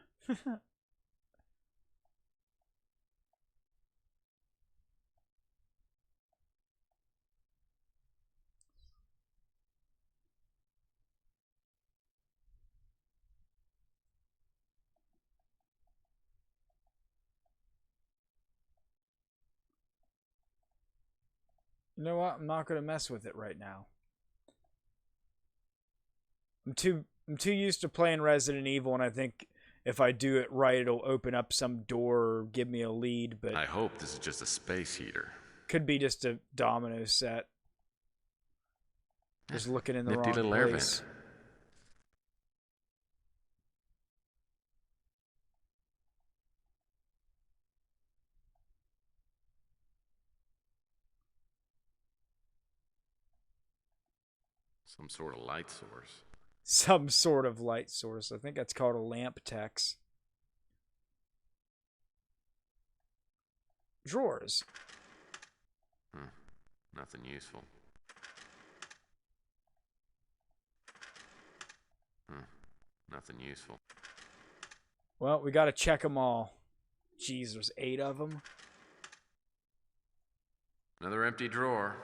You know what? I'm not going to mess with it right now. I'm too used to playing Resident Evil, and I think if I do it right, it'll open up some door or give me a lead, but I hope this is just a space heater. could be just a domino set. Just looking in the Nifty wrong little air place. vent. Some sort of light source. Some sort of light source. I think that's called a lamp TEX. Drawers. Nothing useful. Nothing useful. Well, we got to check them all. Jeez, there's 8 of them. Another empty drawer.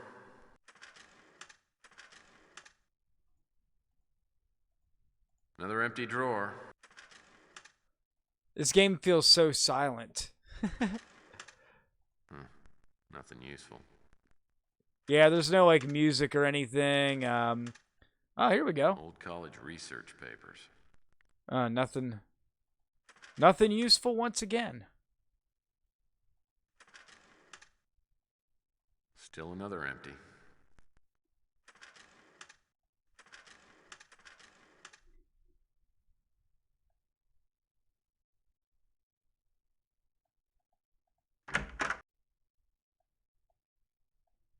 Another empty drawer. This game feels so silent. Nothing useful. Yeah, there's no like music or anything. Oh, here we go. Old college research papers. Nothing useful once again. Still another empty.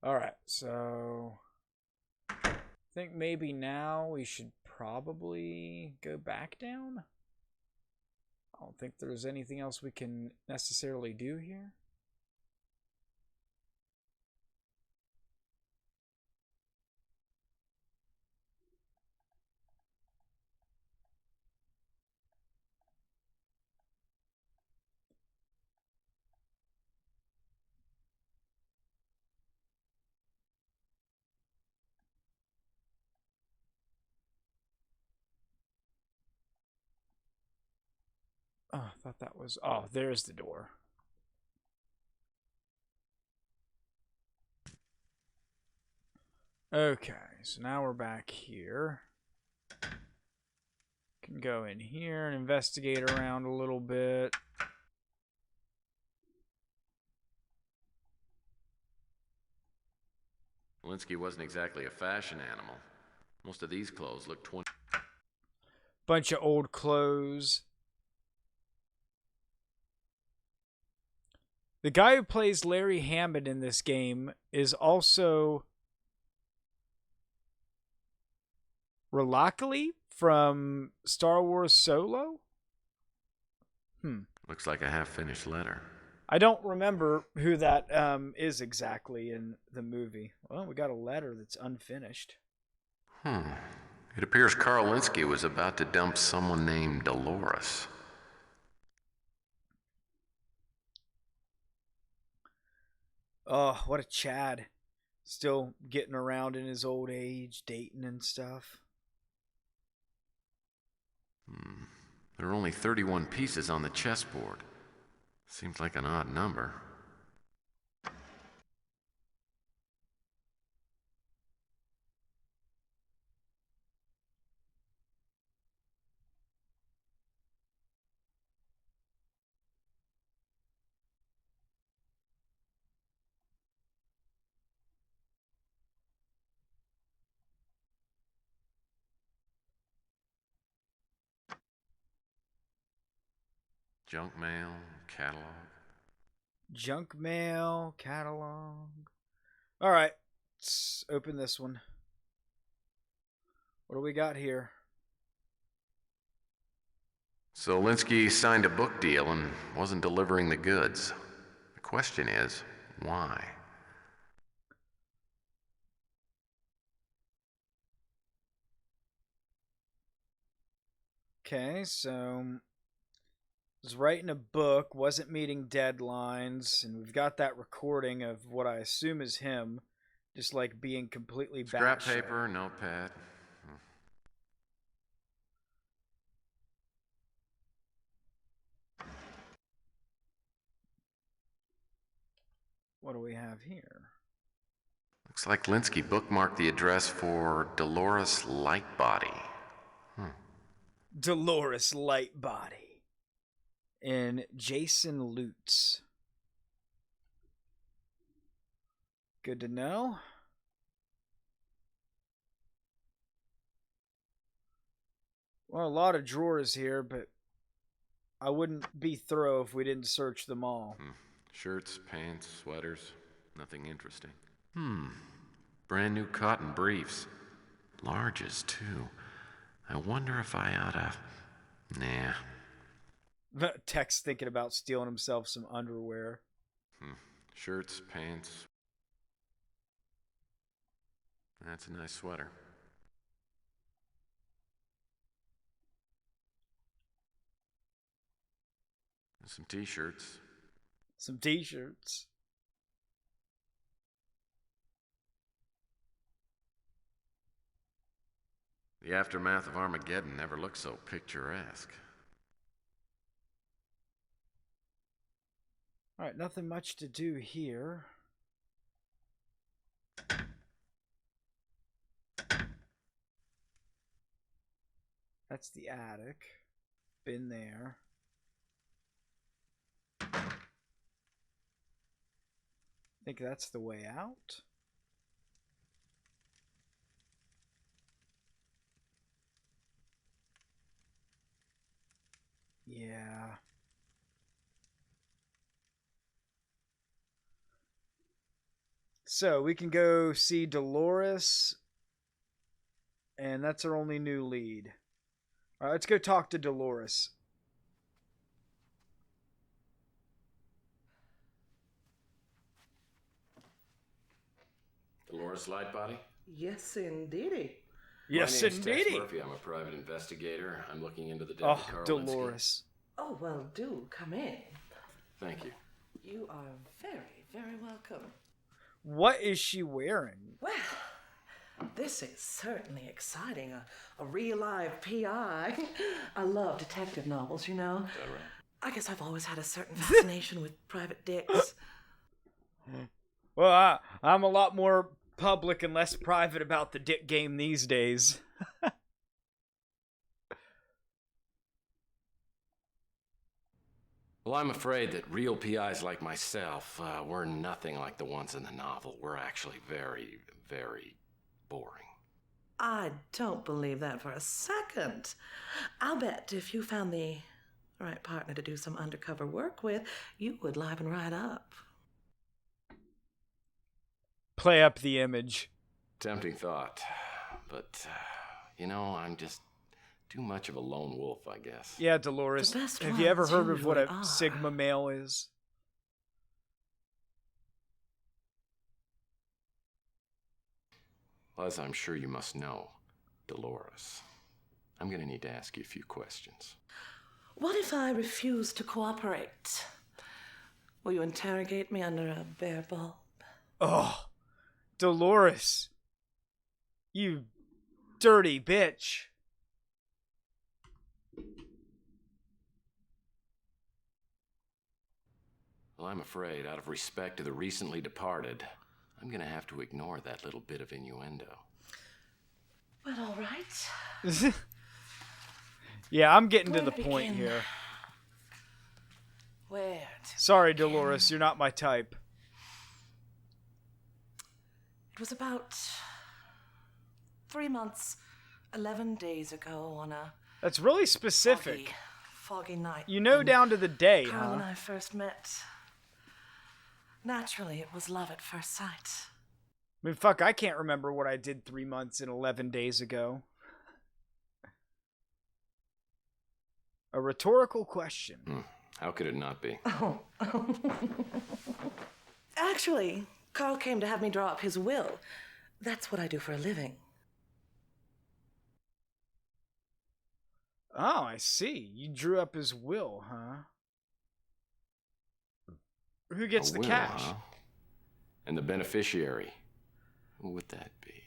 Alright, so I think maybe now we should probably go back down. I don't think there's anything else we can necessarily do here. Oh, I thought that was... Oh, there's the door. Okay, so now we're back here. Can go in here and investigate around a little bit. Linsky wasn't exactly a fashion animal. Most of these clothes look 20. Bunch of old clothes. The guy who plays Larry Hammond in this game is also Relackley from Star Wars Solo? Looks like a half-finished letter. I don't remember who that is exactly in the movie. Well, we got a letter that's unfinished. It appears Carl Linsky was about to dump someone named Dolores. Oh, what a Chad. Still getting around in his old age, dating and stuff. There are only 31 pieces on the chessboard. Seems like an odd number. Junk mail, catalog. Junk mail, catalog. All right, let's open this one. What do we got here? So Linsky signed a book deal and wasn't delivering the goods. The question is, why? Okay, so was writing a book, wasn't meeting deadlines, and we've got that recording of what I assume is him, just like being completely Scrap batshit. paper, notepad. What do we have here? Looks like Linsky bookmarked the address for Dolores Lightbody. Dolores Lightbody and Jason Lutz. Good to know. Well, a lot of drawers here, but I wouldn't be thorough if we didn't search them all. Shirts, pants, sweaters. Nothing interesting. Brand new cotton briefs. Larges, too. I wonder if I oughta... Nah. Tex thinking about stealing himself some underwear. Shirts, pants. That's a nice sweater. Some t-shirts. Some t-shirts. The aftermath of Armageddon never looked so picturesque. Alright, nothing much to do here. That's the attic. Been there. Think that's the way out? Yeah. So we can go see Dolores, and that's our only new lead. All right, let's go talk to Dolores. Dolores Lightbody? Yes, indeedy. Yes, My name's Tex indeedy. Murphy. I'm a private investigator. I'm looking into the death of Oh, Carl Dolores. Oh, well, do come in. Linsky. Thank you. You are very, very welcome. What is she wearing? Well, this is certainly exciting. A real live PI. I love detective novels, you know. Is that right? I guess I've always had a certain fascination with private dicks. Well, I'm a lot more public and less private about the dick game these days. Well, I'm afraid that real PIs like myself, we're nothing like the ones in the novel. We're actually very, very boring. I don't believe that for a second. I'll bet if you found the right partner to do some undercover work with, you would liven right up. Play up the image. Tempting thought. But, I'm just too much of a lone wolf, I guess. Yeah, Dolores. The best Have you ever ones heard of what a usually are. Sigma male is? Well, as I'm sure you must know, Dolores, I'm gonna need to ask you a few questions. What if I refuse to cooperate? Will you interrogate me under a bare bulb? Oh, Dolores. You dirty bitch. Well, I'm afraid, out of respect to the recently departed, I'm gonna have to ignore that little bit of innuendo. Well, all right. Yeah, I'm getting to Where the to point begin? here. Where to Sorry, begin? Dolores, you're not my type. It was about 3 months, 11 days ago on a That's really specific. foggy night. You know when down to the day, Carl and huh? I first met. Naturally, it was love at first sight. I mean, fuck, I can't remember what I did 3 months and 11 days ago. A rhetorical question. How could it not be? Oh. Actually, Carl came to have me draw up his will. That's what I do for a living. Oh, I see. You drew up his will, huh? Who gets A the will, cash? huh? And the beneficiary? Who would that be?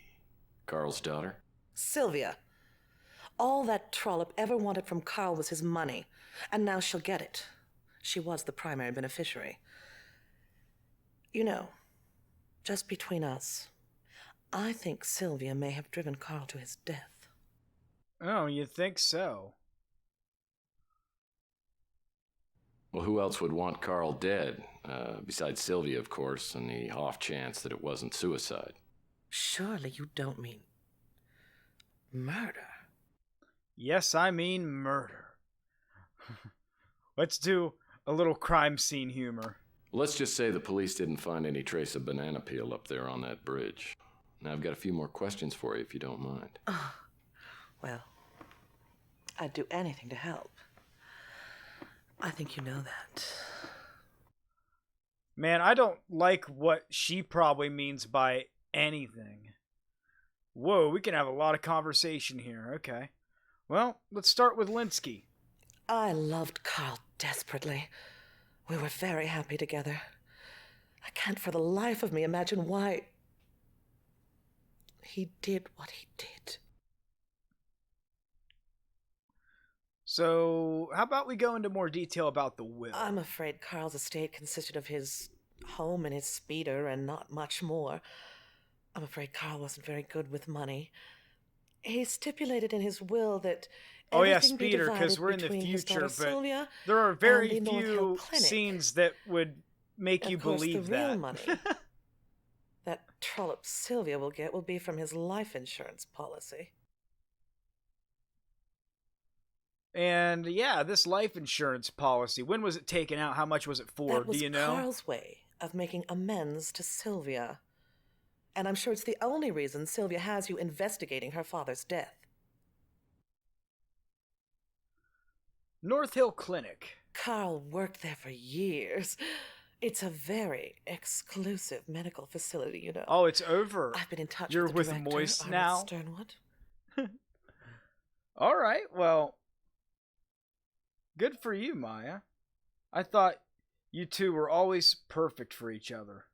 Carl's daughter? Sylvia. All that trollop ever wanted from Carl was his money, and now she'll get it. She was the primary beneficiary. You know, just between us, I think Sylvia may have driven Carl to his death. Oh, you think so? Well, who else would want Carl dead? Besides Sylvia, of course, and the off chance that it wasn't suicide. Surely you don't mean murder. Yes, I mean murder. Let's do a little crime scene humor. Let's just say the police didn't find any trace of banana peel up there on that bridge. Now, I've got a few more questions for you, if you don't mind. Well, I'd do anything to help. I think you know that. Man, I don't like what she probably means by anything. Whoa, we can have a lot of conversation here. Okay. Well, let's start with Linsky. I loved Carl desperately. We were very happy together. I can't for the life of me imagine why he did what he did. So, how about we go into more detail about the will? I'm afraid Carl's estate consisted of his home and his speeder and not much more. I'm afraid Carl wasn't very good with money. He stipulated in his will that Oh yeah, everything be speeder, because divided we're in the between his future, daughter but Sylvia there are very and the North Hill few Clinic. scenes that would make you Of course, believe the real that. money that trollop Sylvia will get will be from his life insurance policy. And yeah, this life insurance policy, when was it taken out? How much was it for? That was Do you know? Carl's way of making amends to Sylvia. And I'm sure it's the only reason Sylvia has you investigating her father's death. North Hill Clinic. Carl worked there for years. It's a very exclusive medical facility, you know. Oh, it's over. I've been in touch You're with the with director, Moist Arnold now? Sternwood. All right, well, good for you, Maya. I thought you two were always perfect for each other.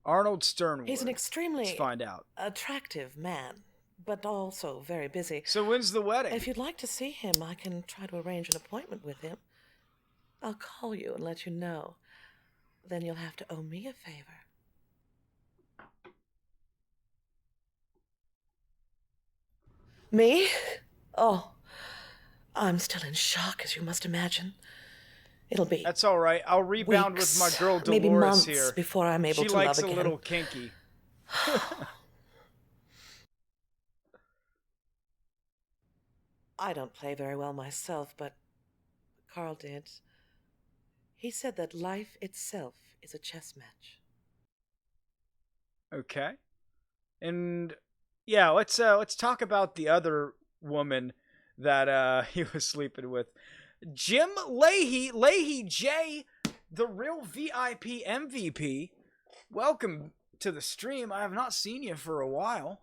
Arnold Sternwood. He's an Let's extremely find out. attractive man, but also very busy. So when's the wedding? If you'd like to see him, I can try to arrange an appointment with him. I'll call you and let you know. Then you'll have to owe me a favor. Me? Oh, I'm still in shock, as you must imagine. It'll be That's all right. I'll rebound weeks, with my girl Dolores maybe months here. before I'm able She to likes love a again. little kinky. I don't play very well myself, but Carl did. He said that life itself is a chess match. Okay. And yeah, let's talk about the other woman that he was sleeping with. Jim Leahy J, the real VIP MVP. Welcome to the stream. I have not seen you for a while.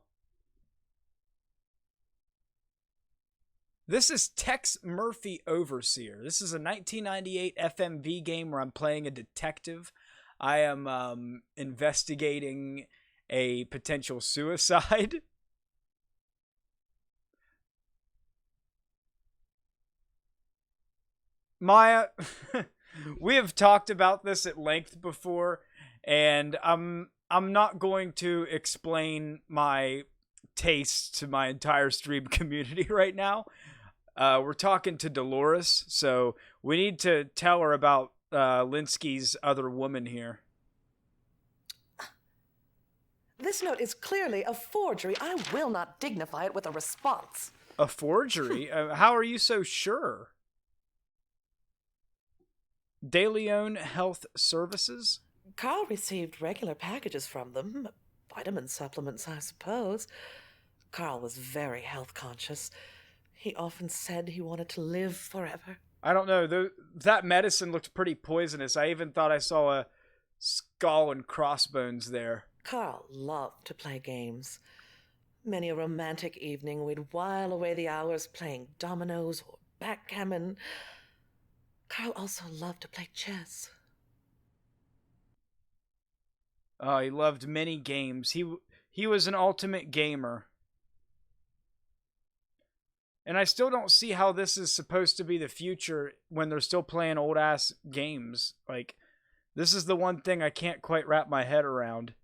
This is Tex Murphy Overseer. This is a 1998 FMV game where I'm playing a detective. I am investigating a potential suicide. Maya, we have talked about this at length before, and I'm not going to explain my tastes to my entire stream community right now. We're talking to Dolores, so we need to tell her about Linsky's other woman here. This note is clearly a forgery. I will not dignify it with a response. A forgery? How are you so sure? De Leon Health Services? Carl received regular packages from them. Vitamin supplements, I suppose. Carl was very health conscious. He often said he wanted to live forever. I don't know. That medicine looked pretty poisonous. I even thought I saw a skull and crossbones there. Carl loved to play games. Many a romantic evening, we'd while away the hours playing dominoes or backgammon. Carl also loved to play chess. Oh, he loved many games. He was an ultimate gamer. And I still don't see how this is supposed to be the future when they're still playing old-ass games. Like, this is the one thing I can't quite wrap my head around.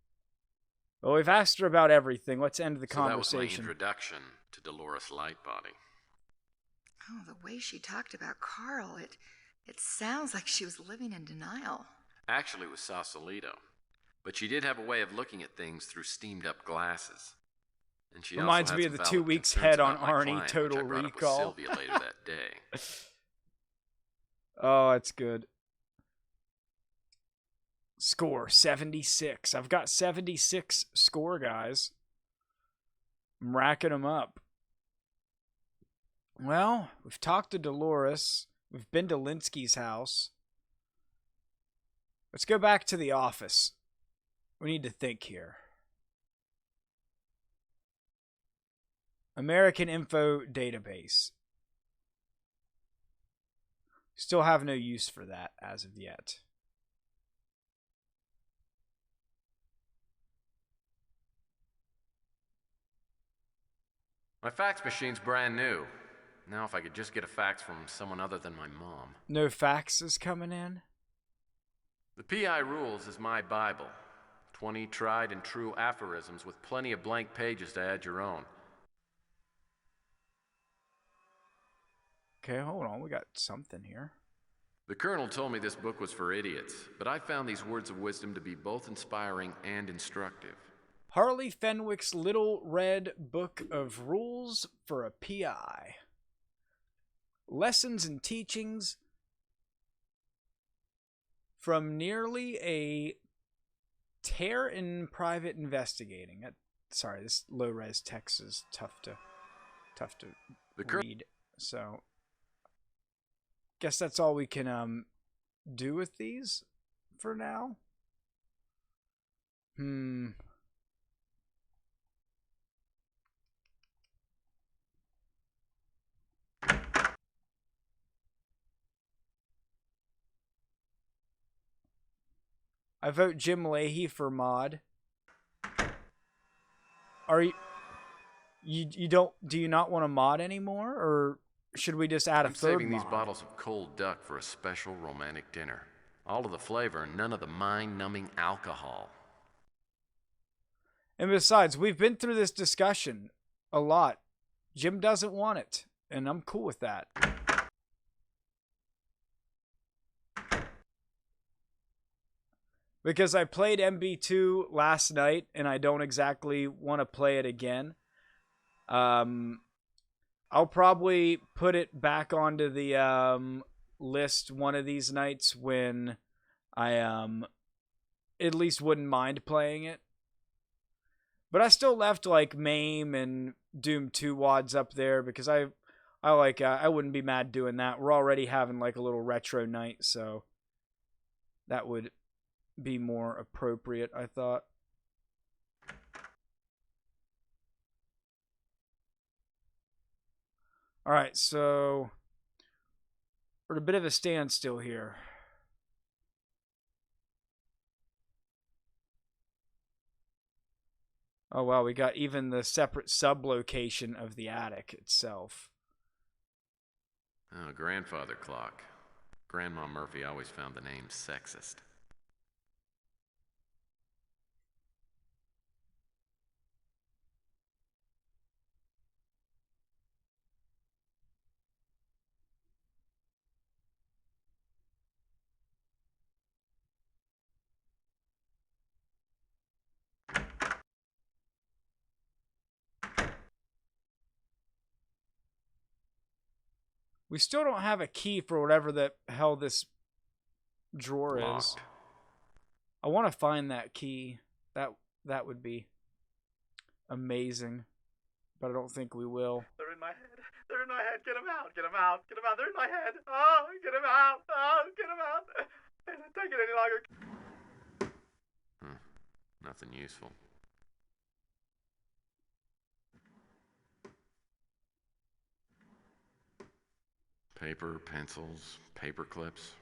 Well, we've asked her about everything. Let's end the conversation. That was my introduction to Dolores Lightbody. Oh, the way she talked about Carl, it sounds like she was living in denial. Actually, it was Sausalito. But she did have a way of looking at things through steamed-up glasses. And she Reminds also me had of the some 2 valid weeks concerns head on about my Arnie, client, Total which I brought up with Recall. Sylvia later that day. Oh, that's good. Score 76. I've got 76 score, guys. I'm racking them up. Well, we've talked to Dolores. We've been to Linsky's house. Let's go back to the office. We need to think here. American Info Database. Still have no use for that as of yet. My fax machine's brand new. Now if I could just get a fax from someone other than my mom. No faxes coming in? The PI Rules is my Bible. 20 tried and true aphorisms with plenty of blank pages to add your own. Okay, hold on. We got something here. The Colonel told me this book was for idiots, but I found these words of wisdom to be both inspiring and instructive. Harley Fenwick's Little Red Book of Rules for a PI. Lessons and teachings from nearly a tear in private investigating. Sorry, this low-res text is tough to read. So, guess that's all we can do with these for now. I vote Jim Leahy for mod. Are you... You don't, do you not want to mod anymore, or should we just add a I'm third saving these mod? bottles of cold duck for a special romantic dinner. All of the flavor and none of the mind-numbing alcohol. And besides, we've been through this discussion a lot. Jim doesn't want it, and I'm cool with that. Because I played MB2 last night, and I don't exactly want to play it again. I'll probably put it back onto the list one of these nights when I at least wouldn't mind playing it. But I still left like MAME and Doom 2 WADs up there because I wouldn't be mad doing that. We're already having like a little retro night, so that would be more appropriate, I thought. All right, so we're at a bit of a standstill here. Oh, wow, we got even the separate sub-location of the attic itself. Oh, grandfather clock. Grandma Murphy always found the name sexist. We still don't have a key for whatever the hell this drawer is. Locked. I want to find that key. That would be amazing, but I don't think we will. They're in my head. They're in my head. Get them out. Get them out. Get them out. They're in my head. Oh, get them out. Oh, get them out. I can't take it any longer. Nothing useful. Paper, pencils, paper clips.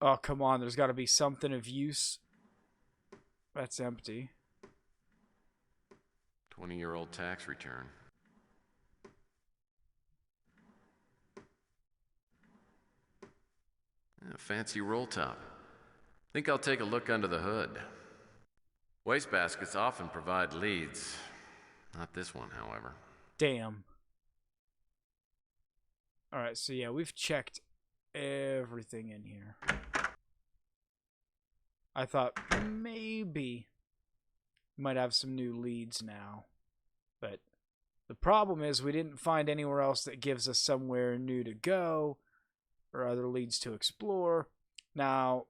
Oh, come on. There's got to be something of use. That's empty. 20-year-old tax return. A fancy roll top. Think I'll take a look under the hood. Wastebaskets often provide leads. Not this one, however. Damn. Alright, so yeah, we've checked everything in here. I thought maybe we might have some new leads now. But the problem is we didn't find anywhere else that gives us somewhere new to go or other leads to explore. Now,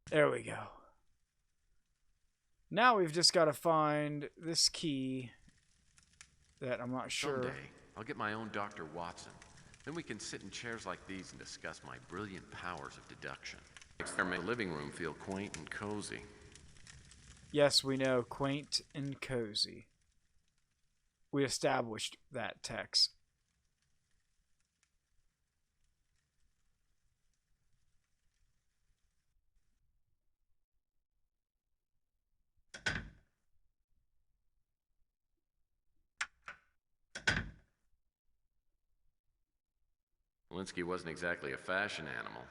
there we go. Now we've just got to find this key that I'm not sure. Someday, I'll get my own Dr. Watson. Then we can sit in chairs like these and discuss my brilliant powers of deduction. Makes my living room feel quaint and cozy. Yes, we know. Quaint and cozy. We established that, Tex. Linsky wasn't exactly a fashion animal.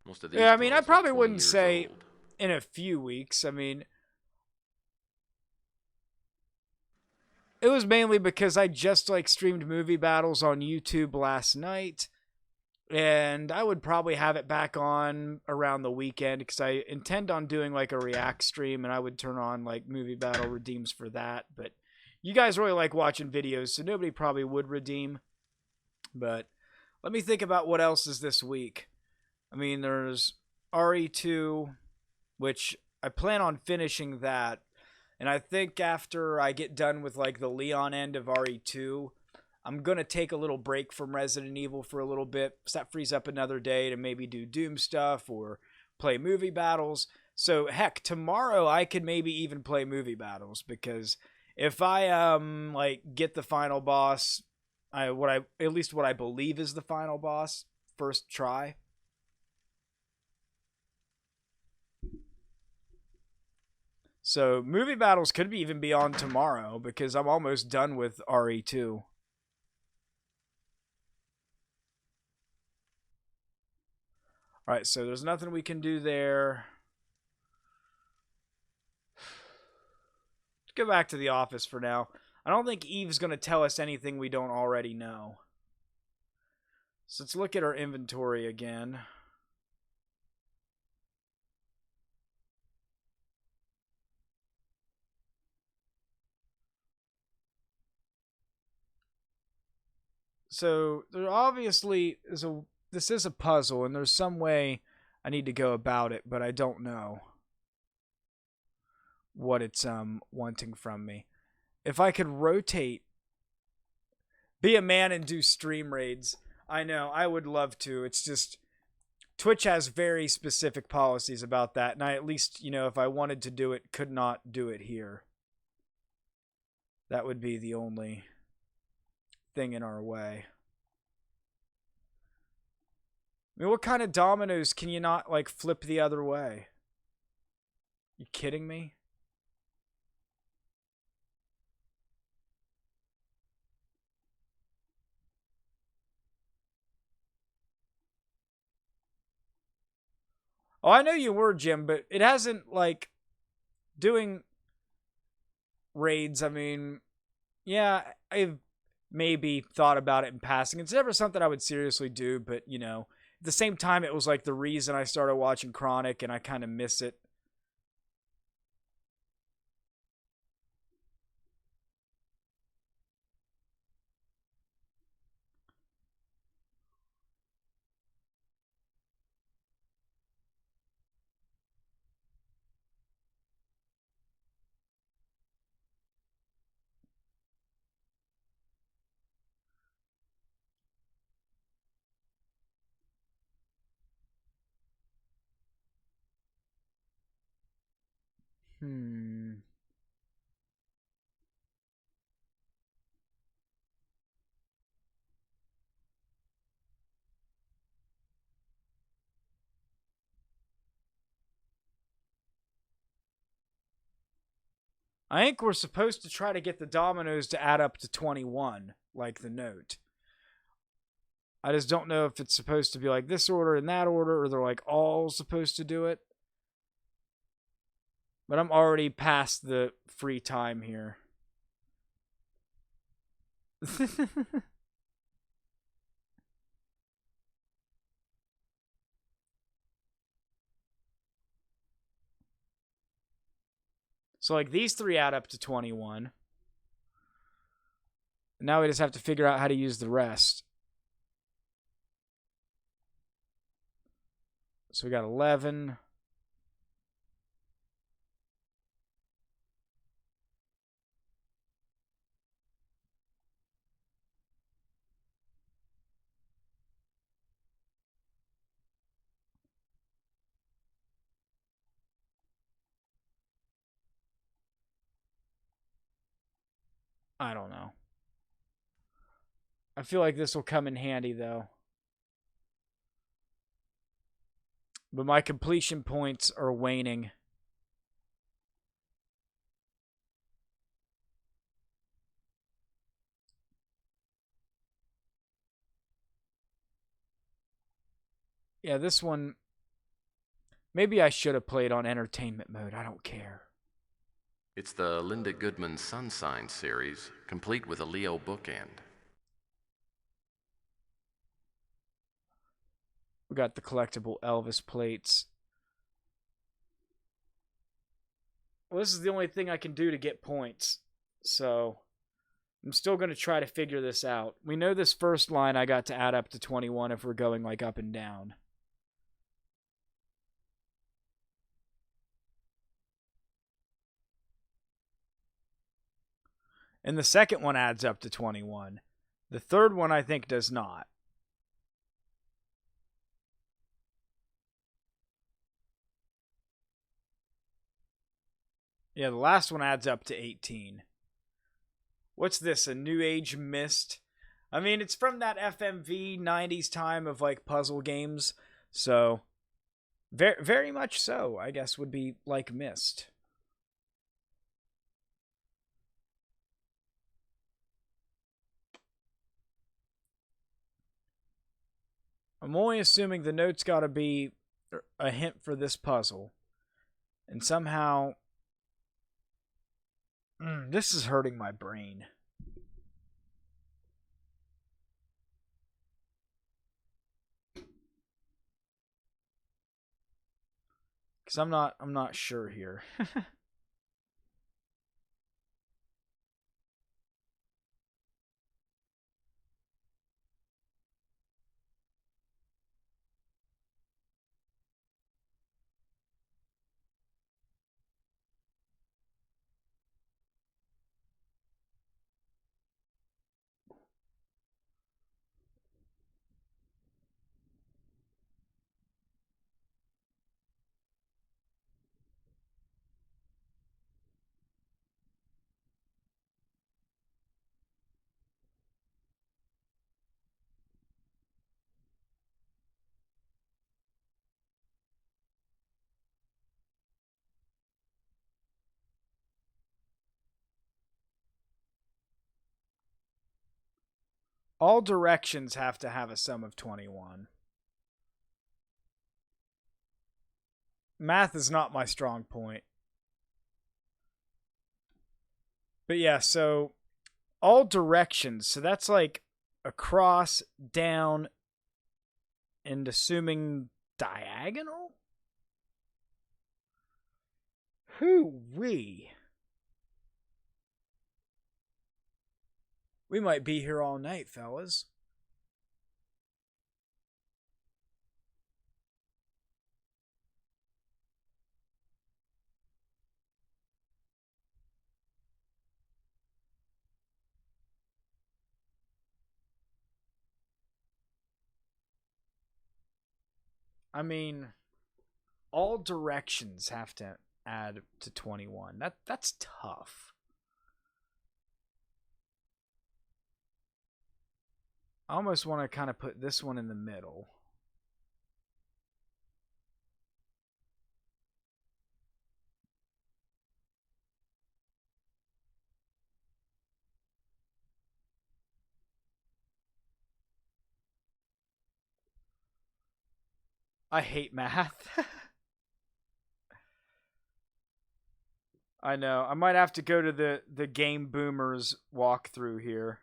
Most of these Yeah, I mean, I toys are probably 20 wouldn't years say old. in a few weeks. I mean, it was mainly because I just streamed movie battles on YouTube last night, and I would probably have it back on around the weekend because I intend on doing a react stream, and I would turn on movie battle redeems for that. But you guys really like watching videos, so nobody probably would redeem. But let me think about what else is this week. I mean, there's RE2, which I plan on finishing that. And I think after I get done with the Leon end of RE2, I'm going to take a little break from Resident Evil for a little bit. So that frees up another day to maybe do Doom stuff or play movie battles. So heck, tomorrow I could maybe even play movie battles, because if I get the final boss, at least what I believe is the final boss first try. So movie battles could even be on tomorrow because I'm almost done with RE2. Alright, so there's nothing we can do there. Let's go back to the office for now. I don't think Eve's going to tell us anything we don't already know. So let's look at our inventory again. So there obviously is this is a puzzle, and there's some way I need to go about it, but I don't know what it's wanting from me. If I could rotate, be a man and do stream raids, I know I would love to. It's just Twitch has very specific policies about that, and I at least, if I wanted to do it, could not do it here. That would be the only thing in our way. I mean, what kind of dominoes can you not, like, flip the other way? You kidding me? Oh, I know you were, Jim, but it hasn't, like, doing raids. I mean, yeah, I've maybe thought about it in passing. It's never something I would seriously do, but, at the same time, it was like the reason I started watching Chronic, and I kind of miss it. I think we're supposed to try to get the dominoes to add up to 21, like the note. I just don't know if it's supposed to be like this order and that order, or they're like all supposed to do it. But I'm already past the free time here. So, like, these three add up to 21. Now we just have to figure out how to use the rest. So we got 11. I don't know. I feel like this will come in handy, though. But my completion points are waning. Yeah, this one... Maybe I should have played on entertainment mode. I don't care. It's the Linda Goodman Sun Sign series, complete with a Leo bookend. We got the collectible Elvis plates. Well, this is the only thing I can do to get points. So, I'm still going to try to figure this out. We know this first line I got to add up to 21 if we're going, like, up and down. And the second one adds up to 21. The third one, I think, does not. Yeah, the last one adds up to 18. What's this, a New Age mist? I mean, it's from that FMV 90s time of like puzzle games, so very very much so, I guess would be like Myst. I'm only assuming the note's got to be a hint for this puzzle. And somehow this is hurting my brain. Cuz I'm not sure here. All directions have to have a sum of 21. Math is not my strong point. But yeah, so all directions. So that's like across, down, and assuming diagonal? Hoo-wee. We might be here all night, fellas. I mean, all directions have to add to 21. That's tough. I almost want to kind of put this one in the middle. I hate math. I know. I might have to go to the Game Boomers walkthrough here.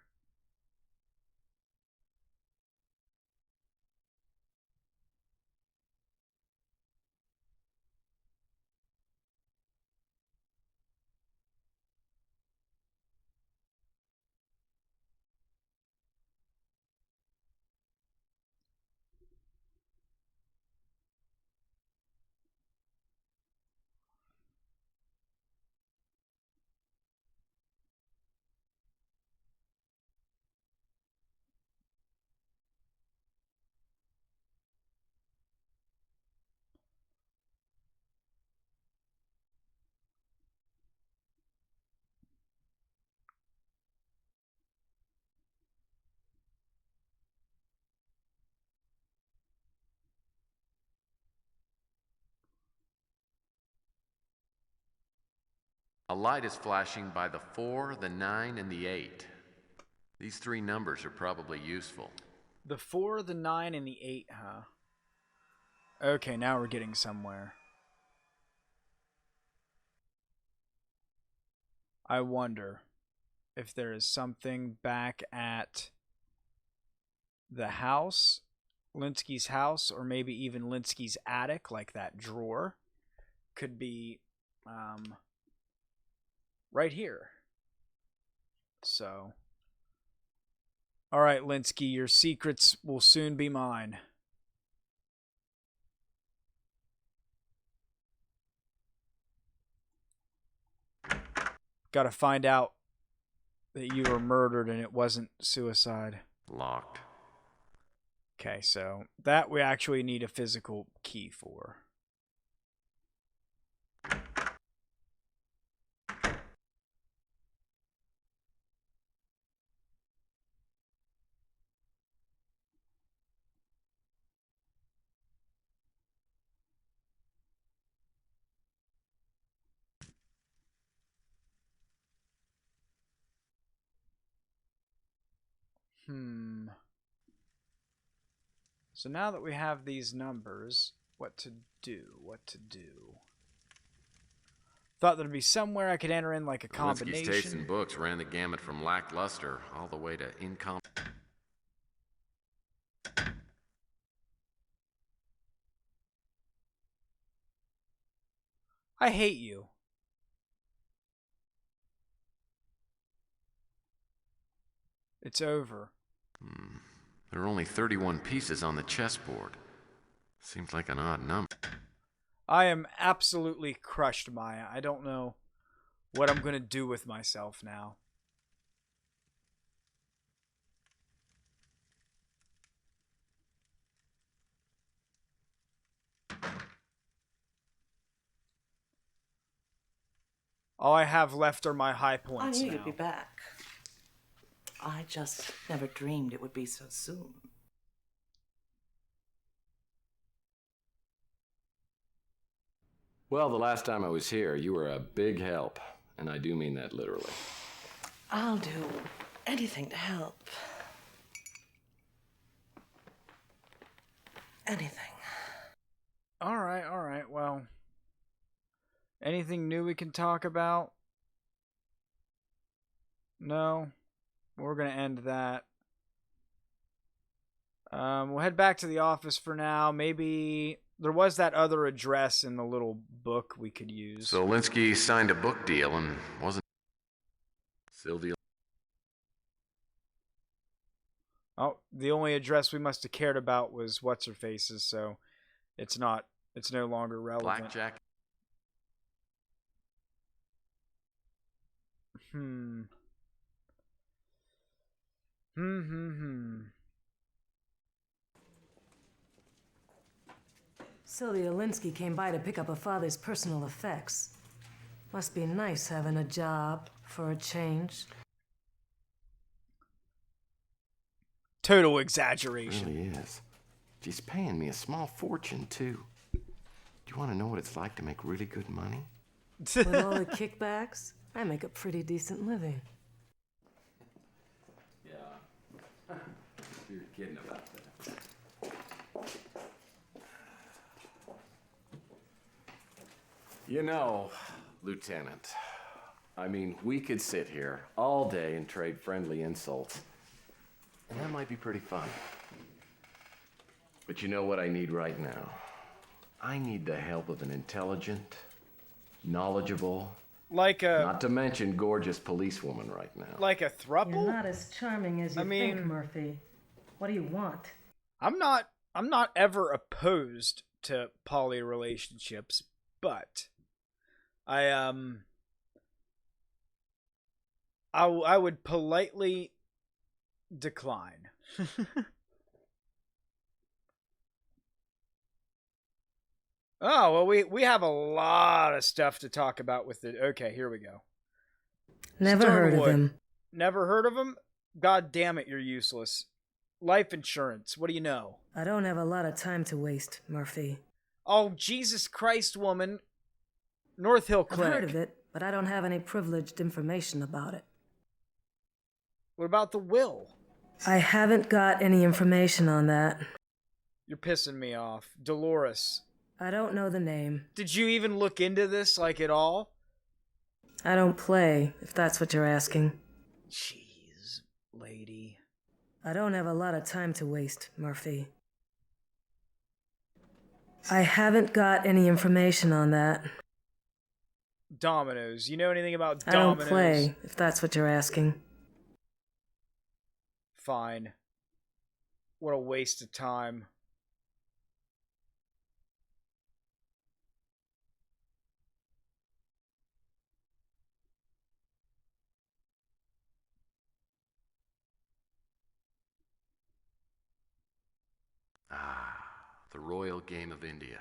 A light is flashing by the 4, the 9, and the 8. These three numbers are probably useful. The 4, the 9, and the 8, huh? Okay, now we're getting somewhere. I wonder if there is something back at the house, Linsky's house, or maybe even Linsky's attic, like that drawer. Could be right here. So, all right, Linsky, your secrets will soon be mine. Got to find out that you were murdered and it wasn't suicide. Locked. Okay, so that we actually need a physical key for. Hmm. So now that we have these numbers, what to do? What to do? Thought there'd be somewhere I could enter in like a Lewinsky's taste in combination. books ran the gamut from lackluster all the way to I hate you. It's over. There are only 31 pieces on the chessboard. Seems like an odd number. I am absolutely crushed, Maya. I don't know what I'm going to do with myself now. All I have left are my high I points knew now. you'd be back. I just never dreamed it would be so soon. Well, the last time I was here, you were a big help, and I do mean that literally. I'll do anything to help. Anything. All right. Well, anything new we can talk about? No? We're going to end that. We'll head back to the office for now. Maybe there was that other address in the little book we could use. So Linsky signed a book deal and wasn't Sylvia. Oh, the only address we must have cared about was what's-her-face's, so it's no longer relevant. Blackjack. Hmm. Sylvia Linsky came by to pick up her father's personal effects. Must be nice having a job for a change. Total It exaggeration. really is. She's paying me a small fortune, too. Do you want to know what it's like to make really good money? With all the kickbacks, I make a pretty decent living. Yeah. You're kidding about that. You know, Lieutenant, I mean, we could sit here all day and trade friendly insults, and that might be pretty fun. But you know what I need right now? I need the help of an intelligent, knowledgeable, Like a not to mention gorgeous policewoman right now. like a thruple? You're not as charming as you I mean- think, Murphy. What do you want? I'm not ever opposed to poly relationships, but I would politely decline. Oh, well, we have a lot of stuff to talk about with it. Okay, here we go. Never heard of Sternwood. him. Never heard of him? God damn it, you're useless. Life insurance, what do you know? I don't have a lot of time to waste, Murphy. Oh, Jesus Christ, woman. North Hill I've Clinic. heard of it, but I don't have any privileged information about it. What about the will? I haven't got any information on that. You're pissing me off. Dolores. I don't know the name. Did you even look into this, like, at all? I don't play, if that's what you're asking. Jeez, lady. I don't have a lot of time to waste, Murphy. I haven't got any information on that. Dominoes. You know anything about I don't dominoes? play, if that's what you're asking. Fine. What a waste of time. The Royal Game of India.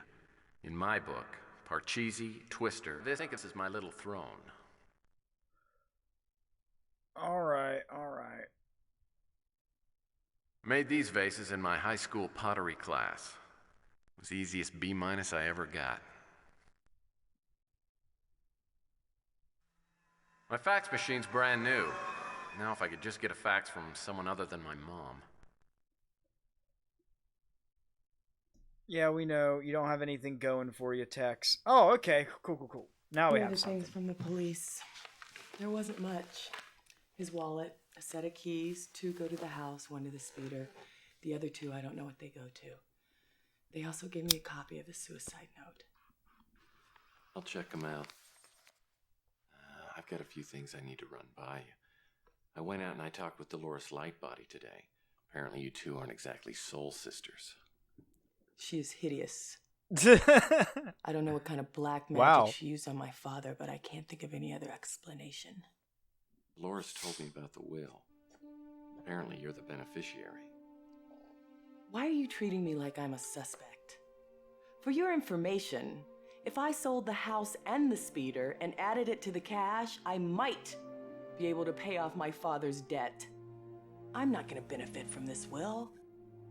In my book, Parcheesi, Twister. I think this is my little throne. Alright. Made these vases in my high school pottery class. It was the easiest B- I ever got. My fax machine's brand new. Now if I could just get a fax from someone other than my mom. Yeah, we know you don't have anything going for you, Tex. Oh, okay. Cool. Now we Here are have the something. things from the police. There wasn't much. His wallet, a set of keys, 2 go to the house, 1 to the speeder. The other 2, I don't know what they go to. They also gave me a copy of the suicide note. I'll check them out. I've got a few things I need to run by you. I went out and I talked with Dolores Lightbody today. Apparently you two aren't exactly soul sisters. She is hideous. I I don't know what kind of black magic Wow. she used on my father, but I can't think of any other explanation. Dolores told me about the will. Apparently you're the beneficiary. Why are you treating me like I'm a suspect? For your information, if I sold the house and the speeder and added it to the cash, I might be able to pay off my father's debt. I'm not going to benefit from this will.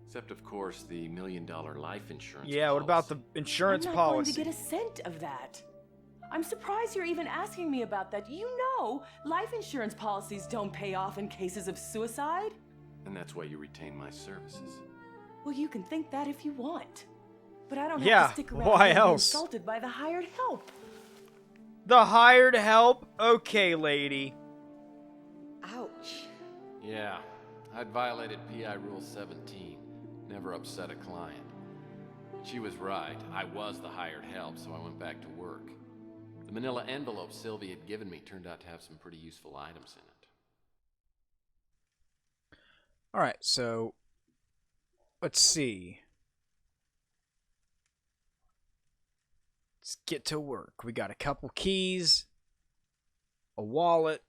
Except, of course, the $1 million life insurance Yeah, what about the policy. insurance I'm not going policy? to get a cent of that. I'm surprised you're even asking me about that. You know, life insurance policies don't pay off in cases of suicide. And that's why you retain my services. Well, you can think that if you want. But I don't Yeah, have to stick around why being else? insulted by the hired help. The hired help? Okay, lady. Ouch. Yeah, I'd violated PI Rule 17. Never upset a client. She was right. I was the hired help, so I went back to work. The manila envelope Sylvie had given me turned out to have some pretty useful items in it. Alright, so let's see. Let's get to work. We got a couple keys, a wallet.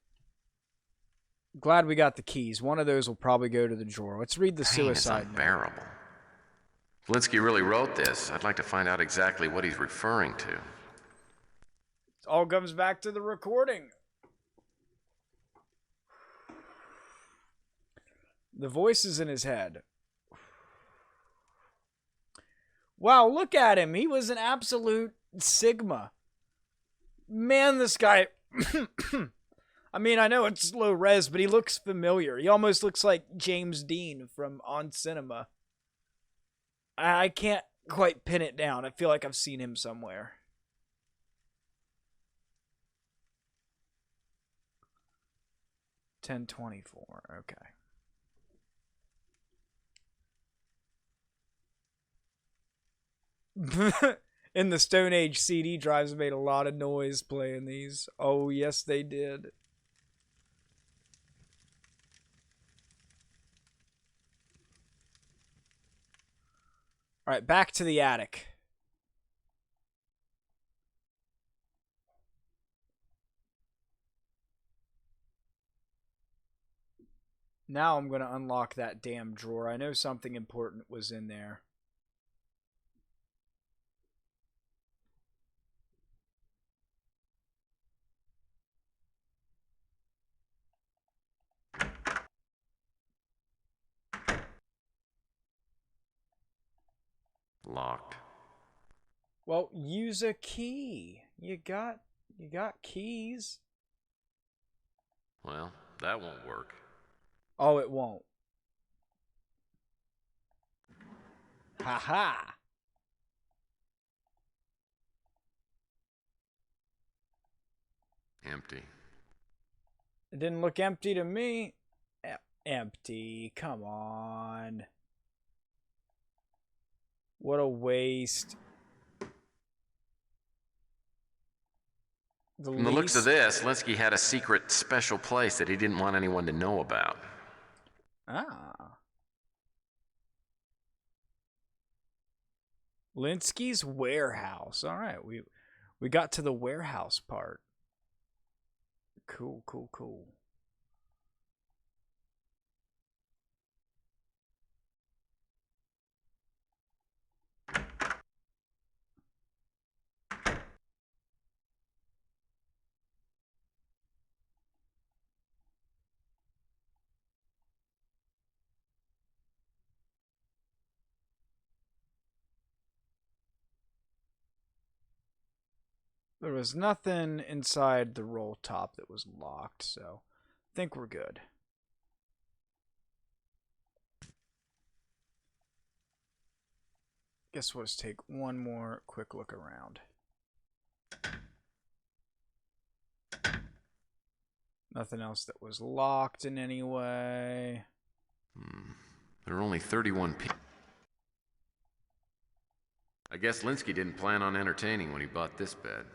Glad we got the keys. One of those will probably go to the drawer. Let's read the Pain is suicide note. unbearable. Linsky really wrote this. I'd like to find out exactly what he's referring to. It all comes back to the recording. The voices in his head. Wow, look at him. He was an absolute Sigma. Man, this guy... I mean, I know it's low res, but he looks familiar. He almost looks like James Dean from On Cinema. I can't quite pin it down. I feel like I've seen him somewhere. $10.24. Okay. In the Stone Age, CD drives made a lot of noise playing these. Oh, yes, they did. All right, back to the attic. Now I'm going to unlock that damn drawer. I know something important was in there. Locked. Well, use a key. You got keys. Well, that won't work. Oh, it won't. Ha. Empty. It didn't look empty to me. Empty. Come on. What a waste. From the looks of this, Linsky had a secret special place that he didn't want anyone to know about. Ah. Linsky's warehouse. All right, we got to the warehouse part. Cool. There was nothing inside the roll top that was locked, so I think we're good. guess we'll just take one more quick look around. Nothing else that was locked in any way. There are only 31 people. I guess Linsky didn't plan on entertaining when he bought this bed.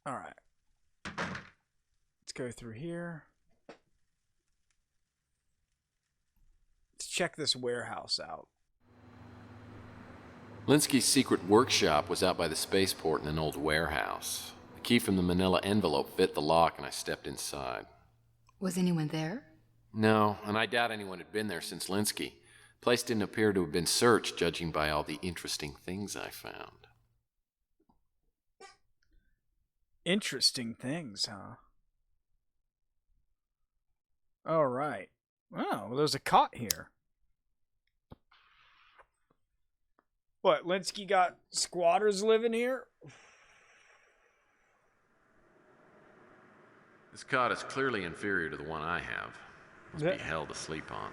All right. Let's go through here. Let's check this warehouse out. Linsky's secret workshop was out by the spaceport in an old warehouse. The key from the manila envelope fit the lock, and I stepped inside. Was anyone there? No, and I doubt anyone had been there since Linsky. The place didn't appear to have been searched, judging by all the interesting things I found. Interesting things, huh? All right. Oh, well, there's a cot here. What, Linsky got squatters living here? This cot is clearly inferior to the one I have. Must be hell to sleep on.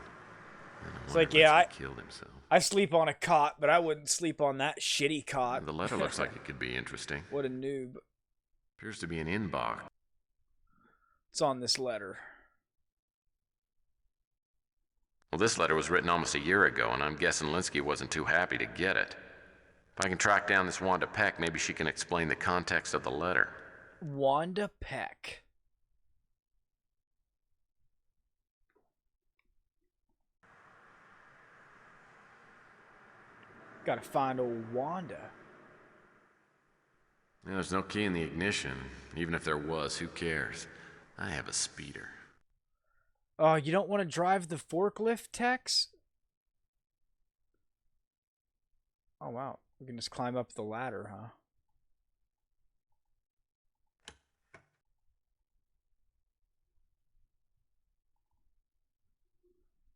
It's like, yeah, I killed himself. I sleep on a cot, but I wouldn't sleep on that shitty cot. The letter looks like it could be interesting. What a noob. Appears to be an inbox. It's on this letter. Well, this letter was written almost a year ago, and I'm guessing Linsky wasn't too happy to get it. If I can track down this Wanda Peck, maybe she can explain the context of the letter. Wanda Peck. Gotta find old Wanda. Yeah, there's no key in the ignition. Even if there was, who cares? I have a speeder. You don't want to drive the forklift, Tex? Oh, wow. We can just climb up the ladder, huh?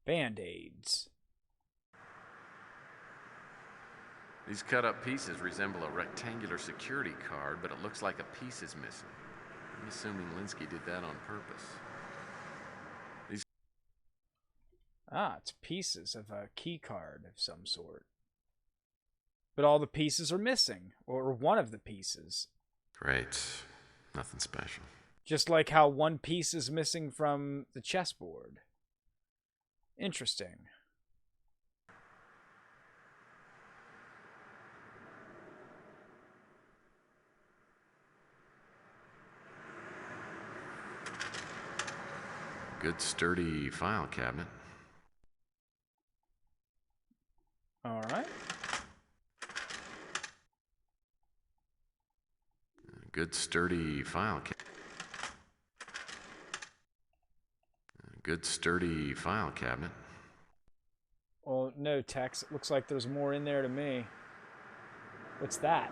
Band-aids. These cut-up pieces resemble a rectangular security card, but it looks like a piece is missing. I'm assuming Linsky did that on purpose. It's pieces of a key card of some sort. But all the pieces are missing, or one of the pieces. Great. Nothing special. Just like how one piece is missing from the chessboard. Interesting. Good sturdy file cabinet. All right. Good sturdy file cabinet. Good sturdy file cabinet. Well, no, Tex. It looks like there's more in there to me. What's that?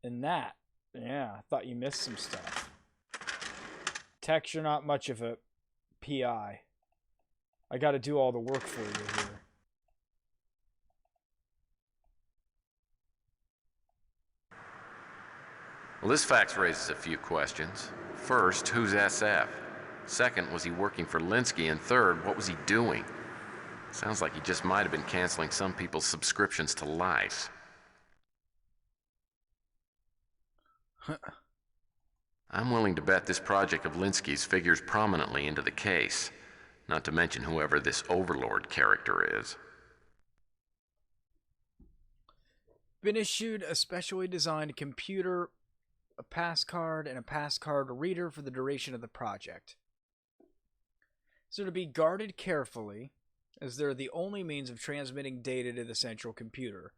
And that. Yeah, I thought you missed some stuff. Tex, you're not much of a PI. I gotta do all the work for you here. Well, this fax raises a few questions. First, who's SF? Second, was he working for Linsky? And third, what was he doing? Sounds like he just might have been canceling some people's subscriptions to Life. I'm willing to bet this project of Linsky's figures prominently into the case, not to mention whoever this Overlord character is. Been issued a specially designed computer, a pass card, and a pass card reader for the duration of the project. So to be guarded carefully, as they're the only means of transmitting data to the central computer.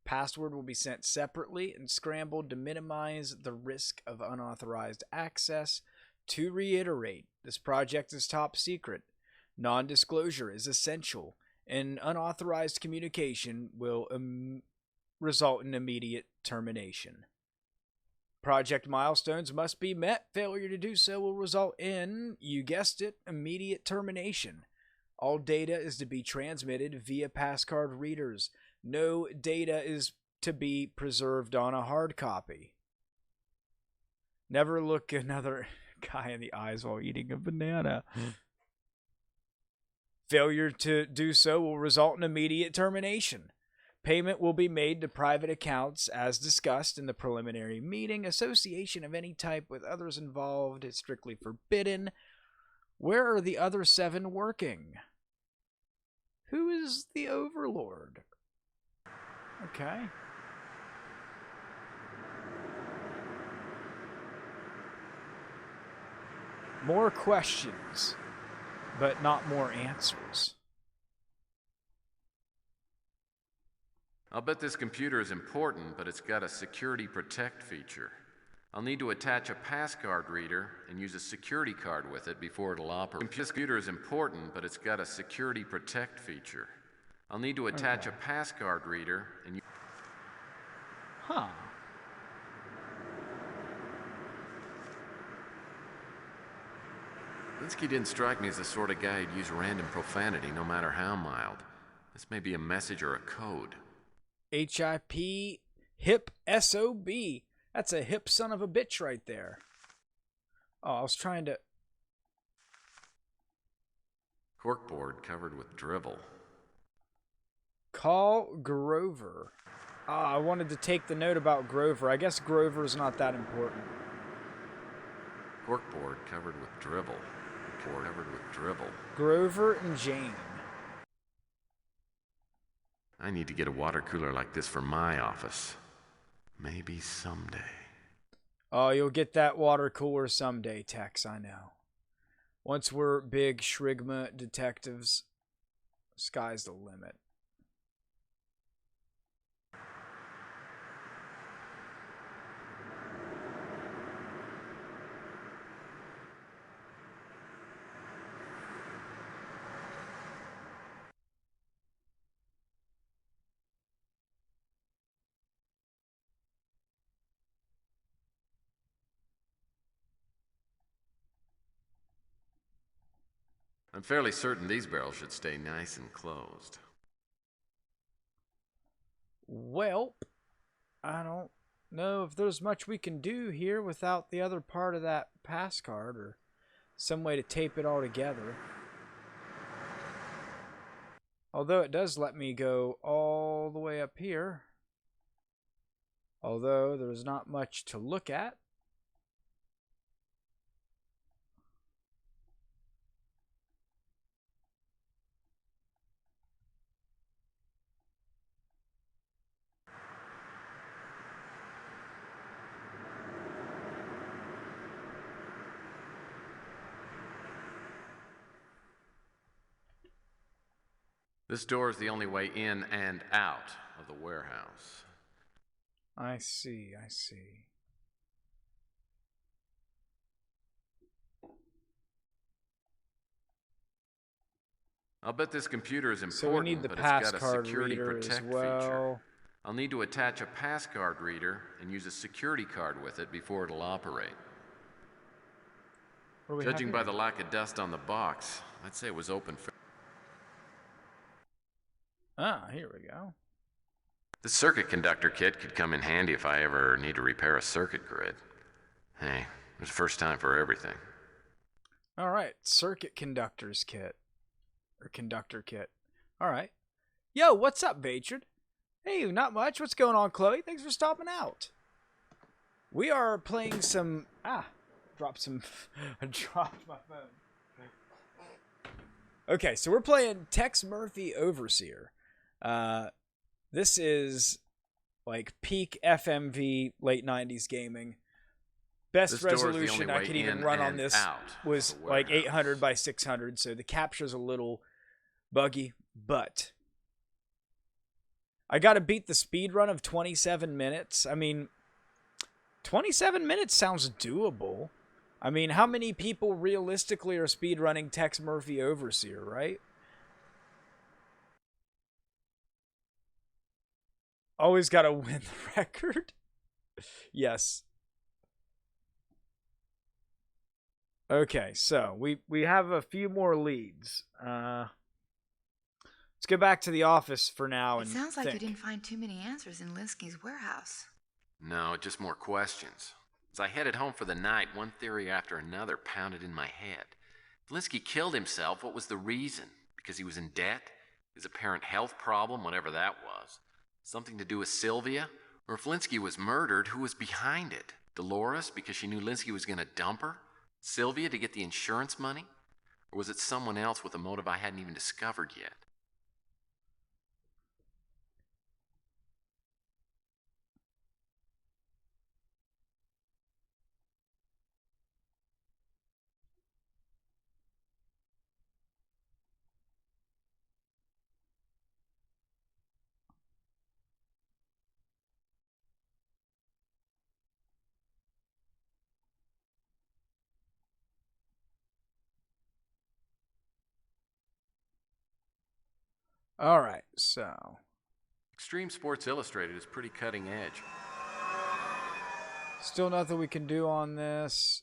Password will be sent separately and scrambled to minimize the risk of unauthorized access. To reiterate, this project is top secret. Non-disclosure is essential, and unauthorized communication will result in immediate termination. Project milestones must be met. Failure to do so will result in, you guessed it, immediate termination. All data is to be transmitted via passcard readers. No data is to be preserved on a hard copy. Never look another guy in the eyes while eating a banana. Failure to do so will result in immediate termination. Payment will be made to private accounts as discussed in the preliminary meeting. Association of any type with others involved is strictly forbidden. Where are the other 7 working? Who is the overlord? Okay. More questions, but not more answers. I'll bet this computer is important, but it's got a security protect feature. I'll need to attach a passcard reader and use a security card with it before it'll operate. This computer is important, but it's got a security protect feature. I'll need to attach a passcard reader and... Huh. Linsky didn't strike me as the sort of guy who'd use random profanity, no matter how mild. This may be a message or a code. HIP hip SOB. That's a hip son of a bitch right there. Oh, I was trying to... Corkboard covered with drivel. Call Grover. I wanted to take the note about Grover. I guess Grover's not that important. Corkboard covered with drivel. Covered with drivel. Grover and Jane. I need to get a water cooler like this for my office. Maybe someday. Oh, you'll get that water cooler someday, Tex, I know. Once we're big Shrigma detectives, sky's the limit. I'm fairly certain these barrels should stay nice and closed. Well, I don't know if there's much we can do here without the other part of that pass card or some way to tape it all together. Although it does let me go all the way up here. Although there's not much to look at. This door is the only way in and out of the warehouse. I see, I see. I'll bet this computer is important, So we need the but it's got a passcard security reader as protect well. feature. I'll need to attach a passcard reader and use a security card with it before it'll operate. What do we have Judging here? by the lack of dust on the box, I'd say it was open for... Ah, here we go. The circuit conductor kit could come in handy if I ever need to repair a circuit grid. Hey, there's a first time for everything. All right, circuit conductors kit. Or conductor kit. All right. Yo, what's up, Vatrid? Hey, not much. What's going on, Chloe? Thanks for stopping out. We are playing some... dropped some... I dropped my phone. Okay, so we're playing Tex Murphy Overseer. This is like peak FMV late 90s gaming. Best resolution I could even run on this was like 800 by 600, so the capture's a little buggy, but I gotta beat the speed run of 27 minutes. I mean, 27 minutes sounds doable. I mean, how many people realistically are speedrunning Tex Murphy Overseer, right? Always gotta win the record. Yes. Okay, so we have a few more leads. Let's go back to the office for now It and sounds like think. you didn't find too many answers in Linsky's warehouse. No, just more questions. As I headed home for the night, one theory after another pounded in my head. If Linsky killed himself, what was the reason? Because he was in debt? His apparent health problem, whatever that was? Something to do with Sylvia? Or if Linsky was murdered, who was behind it? Dolores, because she knew Linsky was going to dump her? Sylvia to get the insurance money? Or was it someone else with a motive I hadn't even discovered yet? All right, so Extreme Sports Illustrated is pretty cutting edge. still nothing we can do on this.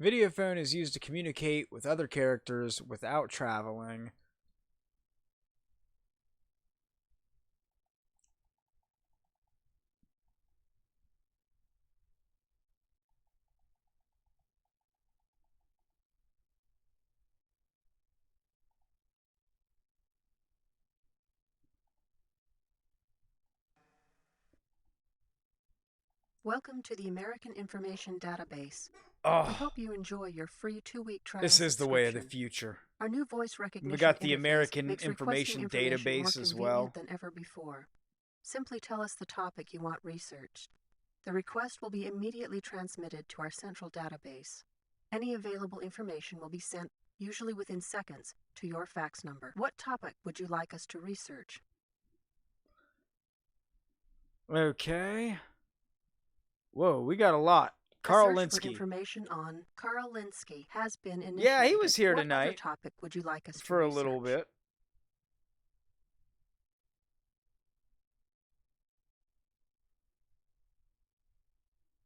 Videophone is used to communicate with other characters without traveling. Welcome to the American Information Database. Oh, We hope you enjoy your free 2-week trial this is the way of the subscription. future. Our new voice recognition We got the interface American makes Information requesting information more Database as convenient well. than ever before. Simply tell us the topic you want researched. The request will be immediately transmitted to our central database. Any available information will be sent, usually within seconds, to your fax number. What topic would you like us to research? Okay. Whoa, we got a lot. A Carl search for Linsky. information on Carl Linsky has been initiated. Yeah, he was here What other tonight topic would you like us for to a research? little bit.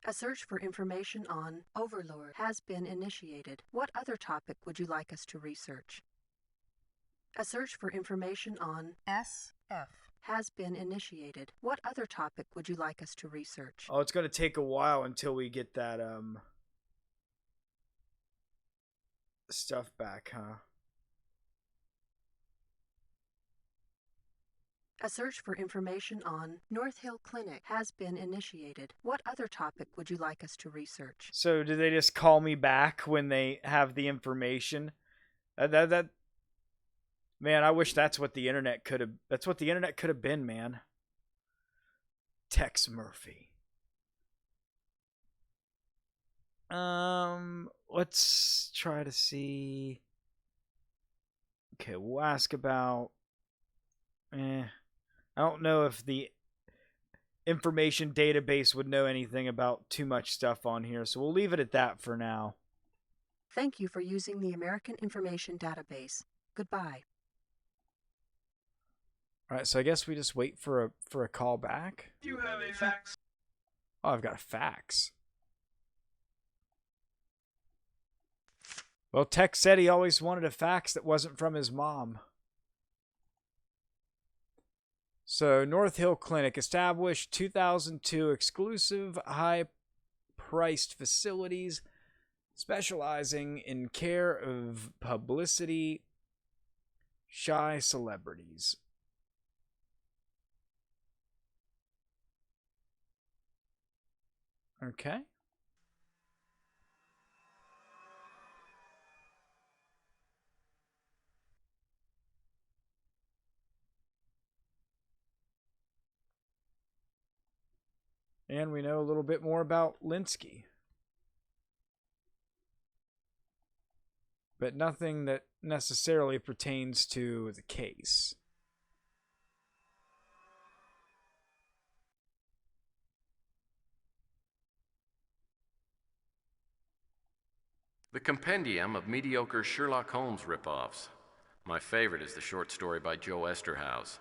A search for information on Overlord has been initiated. What other topic would you like us to research? A search for information on SF has been initiated. What other topic would you like us to research? Oh, it's going to take a while until we get that stuff back, huh? A search for information on North Hill Clinic has been initiated. What other topic would you like us to research? So, do they just call me back when they have the information? That man, I wish that's what the internet could have. That's what the internet could have been, man. Tex Murphy. Let's try to see. Okay, we'll ask about. I don't know if the information database would know anything about too much stuff on here, so we'll leave it at that for now. Thank you for using the American Information Database. Goodbye. All right, so I guess we just wait for a call back. You have a fax. Oh, I've got a fax. Well, Tex said he always wanted a fax that wasn't from his mom. So, North Hill Clinic established 2002 exclusive high-priced facilities specializing in care of publicity shy celebrities. Okay. And we know a little bit more about Linsky. But nothing that necessarily pertains to the case. The compendium of mediocre Sherlock Holmes ripoffs. My favorite is the short story by Joe Esterhaus.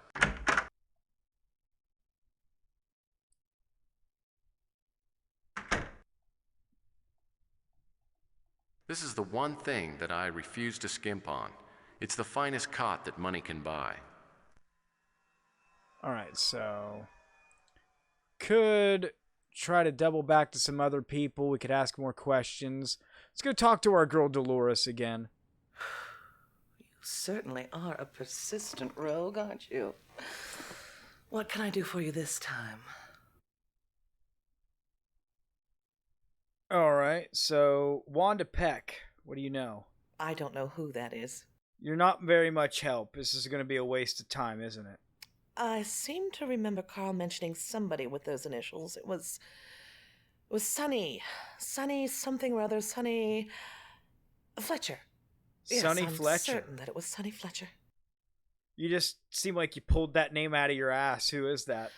This is the one thing that I refuse to skimp on. It's the finest cot that money can buy. Alright, so... Could try to double back to some other people. We could ask more questions. Let's go talk to our girl Dolores again. You certainly are a persistent rogue, aren't you? What can I do for you this time? Alright, so Wanda Peck, what do you know? I don't know who that is. You're not very much help. This is going to be a waste of time, isn't it? I seem to remember Carl mentioning somebody with those initials. It was Sonny. Sonny something or other. Sonny Fletcher. Sonny yes, I'm Fletcher. certain that it was Sonny Fletcher. You just seem like you pulled that name out of your ass. Who is that?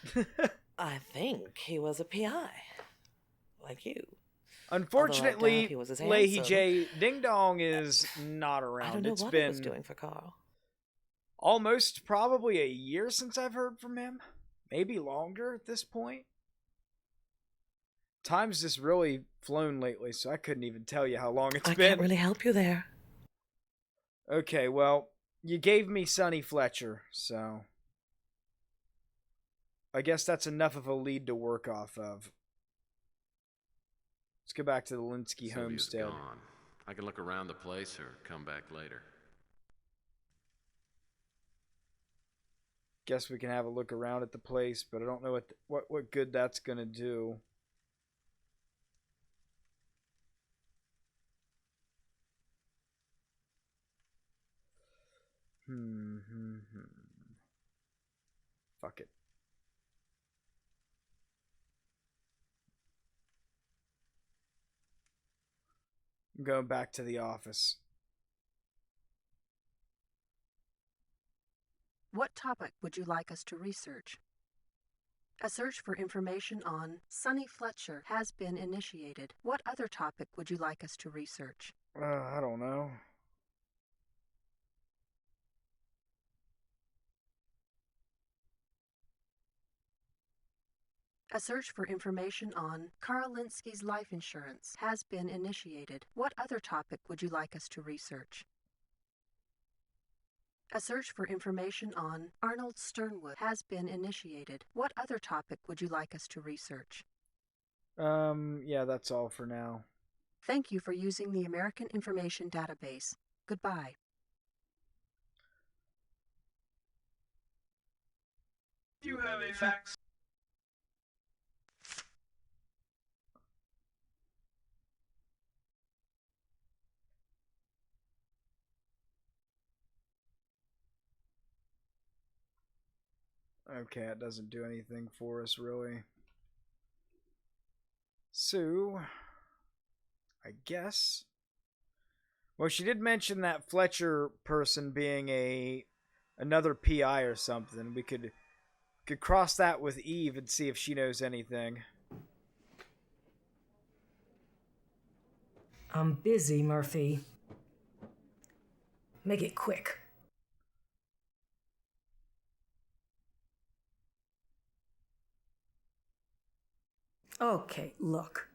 I think he was a PI. Like you. Unfortunately, he was as Leahy handsome. J. Ding Dong is not around. I don't know It's what been he was doing for Carl. almost probably a year since I've heard from him. Maybe longer at this point. Time's just really flown lately, so I couldn't even tell you how long it's I been. can't really help you there. Okay, well, you gave me Sonny Fletcher, so I guess that's enough of a lead to work off of. Let's go back to the Linsky Sylvia's homestead. gone. I can look around the place or come back later. Guess we can have a look around at the place, but I don't know what good that's gonna do. Fuck it. I'm going back to the office. What topic would you like us to research? A search for information on Sonny Fletcher has been initiated. What other topic would you like us to research? I don't know. A search for information on Carl Linsky's life insurance has been initiated. What other topic would you like us to research? A search for information on Arnold Sternwood has been initiated. What other topic would you like us to research? Yeah, that's all for now. Thank you for using the American Information Database. Goodbye. Do you have a fax? Okay, it doesn't do anything for us, really. So, I guess... Well, she did mention that Fletcher person being another PI or something. We could cross that with Eve and see if she knows anything. I'm busy, Murphy. Make it quick. Okay, look.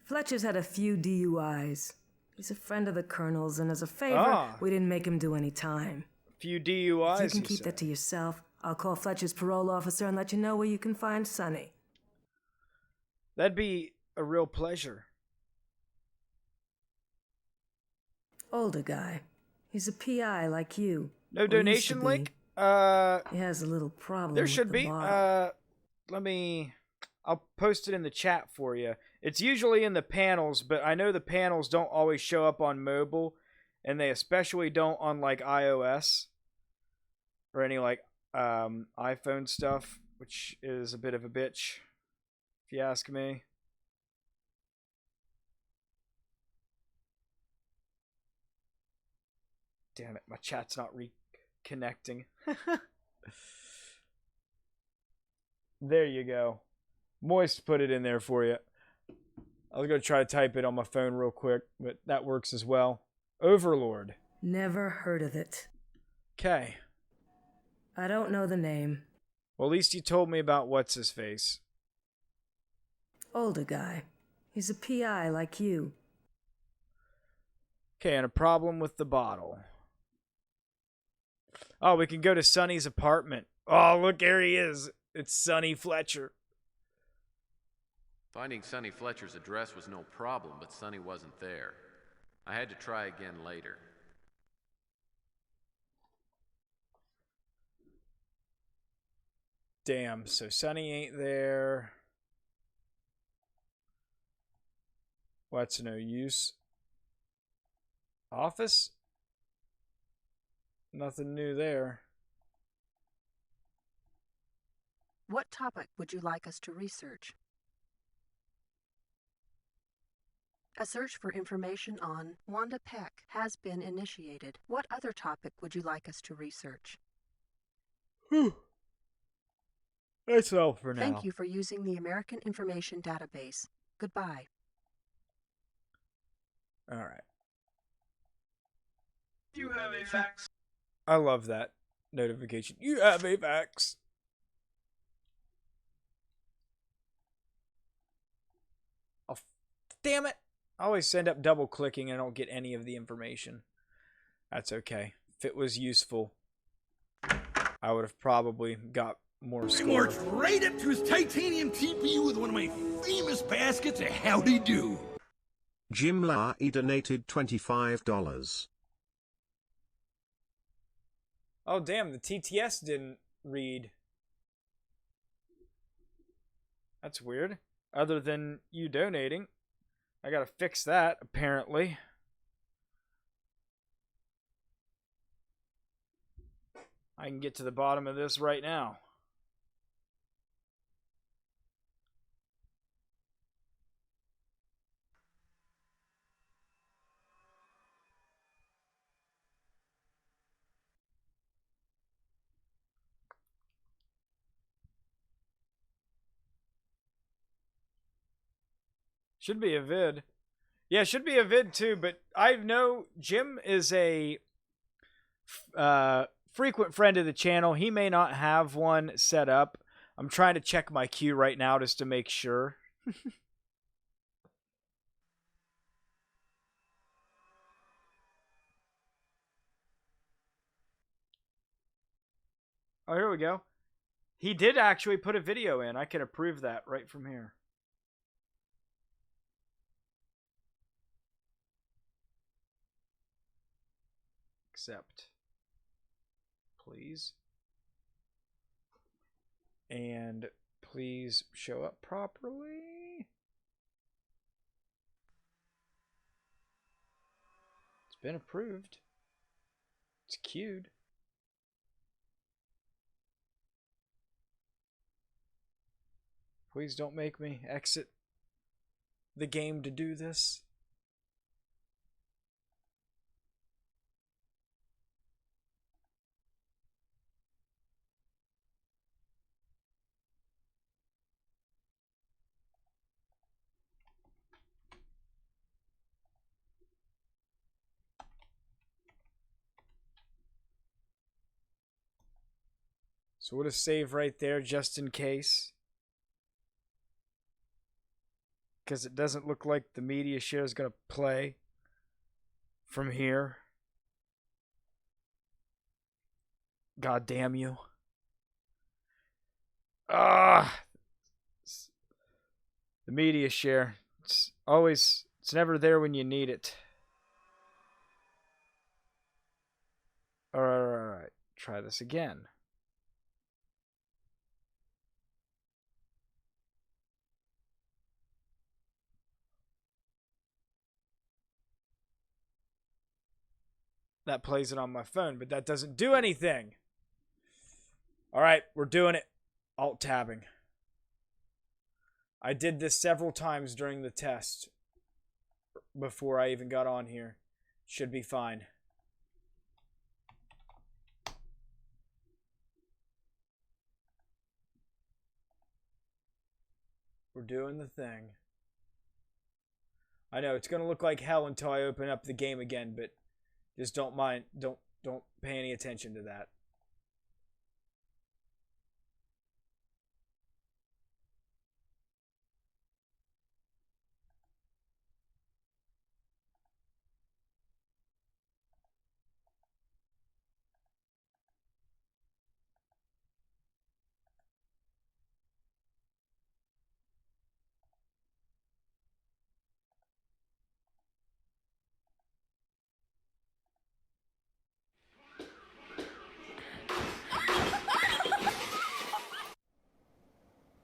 Fletcher's had a few DUIs. He's a friend of the Colonel's, and as a favor, we didn't make him do any time. A few DUIs, You can keep that to yourself. I'll call Fletcher's parole officer and let you know where you can find Sonny. That'd be a real pleasure. Older guy. He's a PI like you. No Or used to donation be. link? He has a little problem There with should the be. bottle. I'll post it in the chat for you. It's usually in the panels, but I know the panels don't always show up on mobile, and they especially don't on like iOS or any like iPhone stuff, which is a bit of a bitch, if you ask me. Damn it, my chat's not reconnecting. There you go. Moist put it in there for you. I was going to try to type it on my phone real quick, but that works as well. Overlord. Never heard of it. Okay. I don't know the name. Well, at least you told me about what's-his-face. Older guy. He's a PI like you. Okay, and a problem with the bottle. Oh, we can go to Sonny's apartment. Oh, look, there he is. It's Sonny Fletcher. Finding Sonny Fletcher's address was no problem, but Sonny wasn't there. I had to try again later. Damn, so Sonny ain't there. What's no use? Office? Nothing new there. What topic would you like us to research? A search for information on Wanda Peck has been initiated. What other topic would you like us to research? Whew. That's all for now. Thank you for using the American Information Database. Goodbye. All right. You have a fax. I love that notification. You have a fax. Oh, damn it. I always end up double clicking and I don't get any of the information. That's okay. If it was useful, I would have probably got more score. Marched right up to his titanium TPU with one of my famous baskets of howdy do. Jim Lai donated $25. Oh, damn, the TTS didn't read. That's weird. Other than you donating. I gotta fix that, apparently. I can get to the bottom of this right now. Should be a vid. Yeah, should be a vid too, but I know Jim is a frequent friend of the channel. He may not have one set up. I'm trying to check my queue right now just to make sure. Oh, here we go. He did actually put a video in. I can approve that right from here. Accept. Please. And please show up properly. It's been approved. It's queued. Please don't make me exit the game to do this. So we'll just save right there just in case. Because it doesn't look like the media share is going to play from here. God damn you. Ah! The media share. It's never there when you need it. Alright. Try this again. That plays it on my phone, but that doesn't do anything. All right, we're doing it. Alt tabbing. I did this several times during the test before I even got on here. Should be fine. We're doing the thing. I know it's going to look like hell until I open up the game again, but just don't pay any attention to that.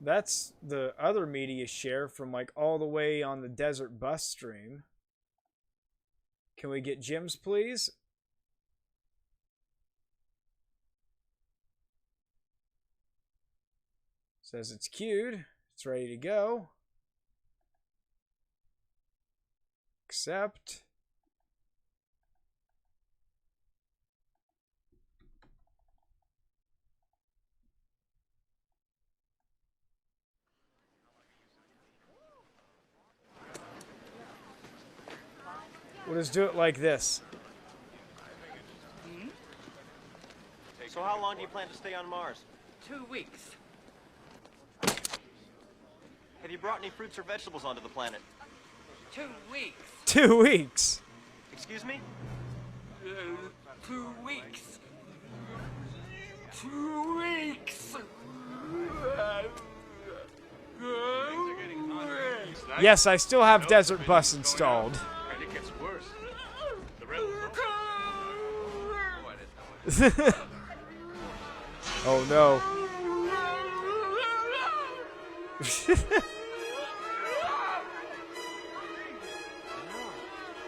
that's the other media share from like all the way on the desert bus stream. Can we get Jim's, please? Says it's queued. It's ready to go. Accept. We'll just do it like this. So how long do you plan to stay on Mars? 2 weeks. Have you brought any fruits or vegetables onto the planet? 2 weeks. 2 weeks. Excuse me? 2 weeks. 2 weeks. Yes, I still have Desert Bus installed. And it gets worse. The rebels Oh no.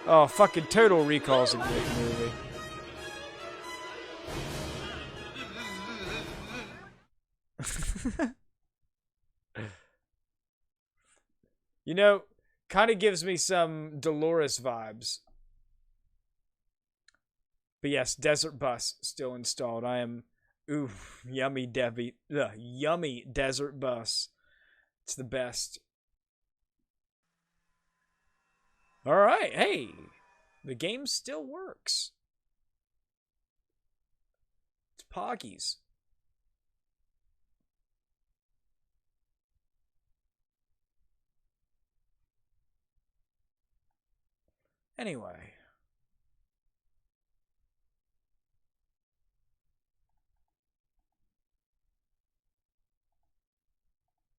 Oh, fucking Total Recall's a great movie. You know, kind of gives me some Dolores vibes. But yes, Desert Bus still installed. I am, ooh, yummy yummy Desert Bus. It's the best. All right, hey, the game still works. It's Poggies. Anyway.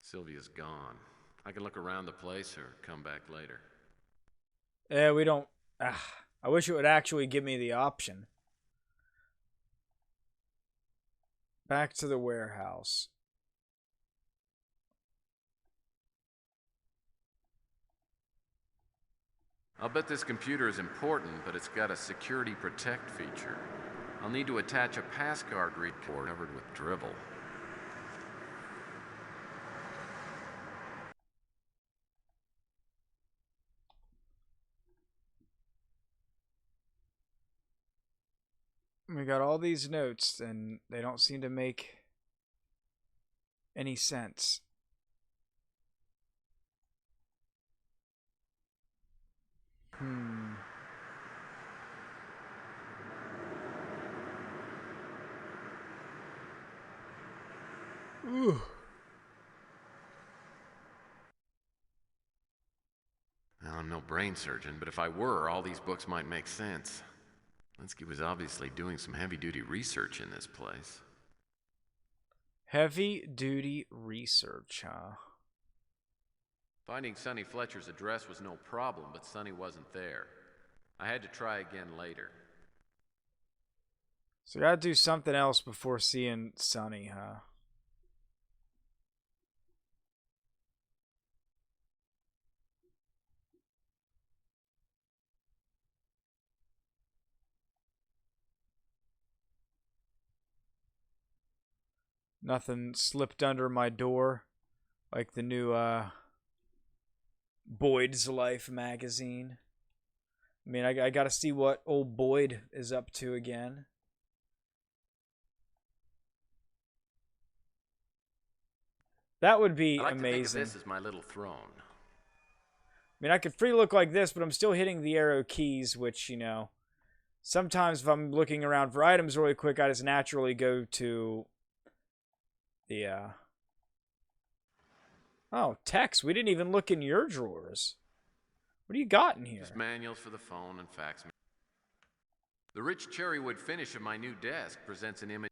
Sylvia's gone. I can look around the place or come back later. Yeah, we don't... I wish it would actually give me the option. Back to the warehouse. I'll bet this computer is important, but it's got a security protect feature. I'll need to attach a passcard reader covered with dribble. We got all these notes, and they don't seem to make any sense. Ooh. Well, I'm no brain surgeon, but if I were, all these books might make sense. Linsky was obviously doing some heavy-duty research in this place. Heavy-duty research, huh? Finding Sonny Fletcher's address was no problem, but Sonny wasn't there. I had to try again later. So you gotta do something else before seeing Sonny, huh? Nothing slipped under my door like the new Boyd's Life magazine. I mean, I gotta see what old Boyd is up to again. That would be I like amazing. To think of this as my little throne. I mean, I could free look like this, but I'm still hitting the arrow keys, which, you know, sometimes if I'm looking around for items really quick, I just naturally go to the, Oh, TEX. We didn't even look in your drawers. What do you got in here? Just manuals for the phone and fax. The rich cherrywood finish of my new desk presents an image.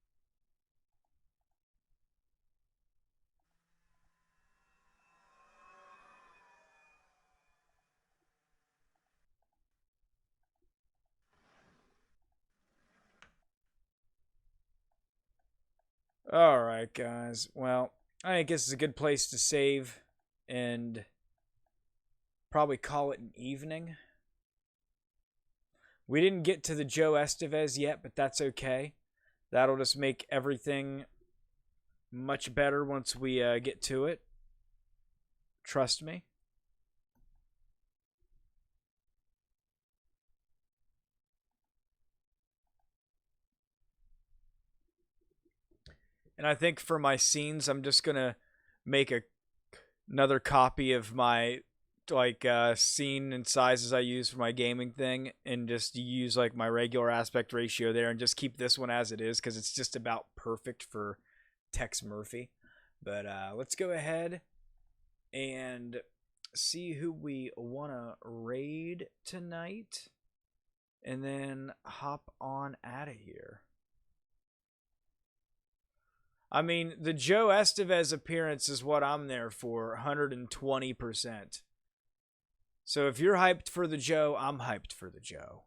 Alright, guys. Well, I guess it's a good place to save and probably call it an evening. We didn't get to the Joe Estevez yet, but that's okay. That'll just make everything much better once we get to it. Trust me. And I think for my scenes, I'm just going to make another copy of my scene and sizes I use for my gaming thing, and just use like my regular aspect ratio there, and just keep this one as it is because it's just about perfect for Tex Murphy. But let's go ahead and see who we want to raid tonight, and then hop on out of here. I mean, the Joe Estevez appearance is what I'm there for, 120%. So if you're hyped for the Joe, I'm hyped for the Joe.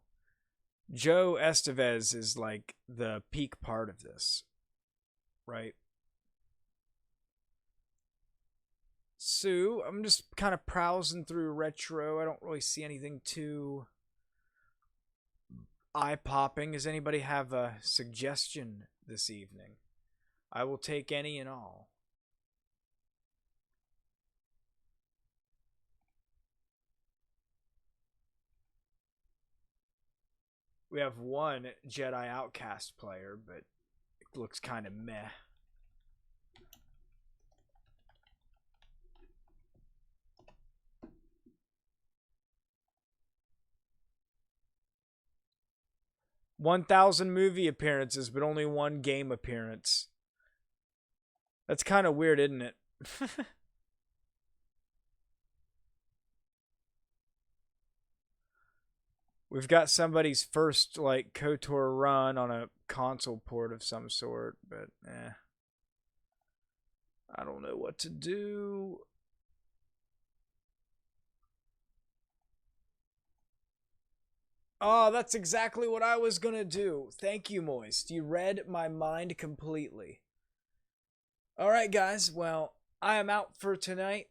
Joe Estevez is like the peak part of this, right? So I'm just kind of browsing through retro. I don't really see anything too eye-popping. Does anybody have a suggestion this evening? I will take any and all. We have one Jedi Outcast player, but it looks kind of meh. $1,000 movie appearances, but only one game appearance. That's kind of weird, isn't it? We've got somebody's first, like, KOTOR run on a console port of some sort, but, I don't know what to do. Oh, that's exactly what I was gonna do. Thank you, Moist. You read my mind completely. Alright, guys. Well, I am out for tonight.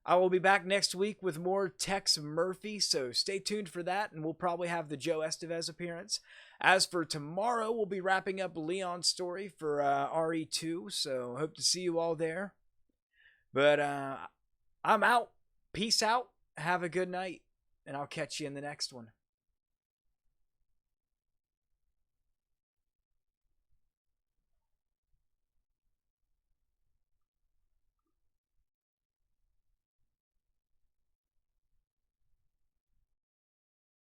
I will be back next week with more Tex Murphy, so stay tuned for that, and we'll probably have the Joe Estevez appearance. As for tomorrow, we'll be wrapping up Leon's story for RE2, so hope to see you all there. But I'm out. Peace out. Have a good night, and I'll catch you in the next one.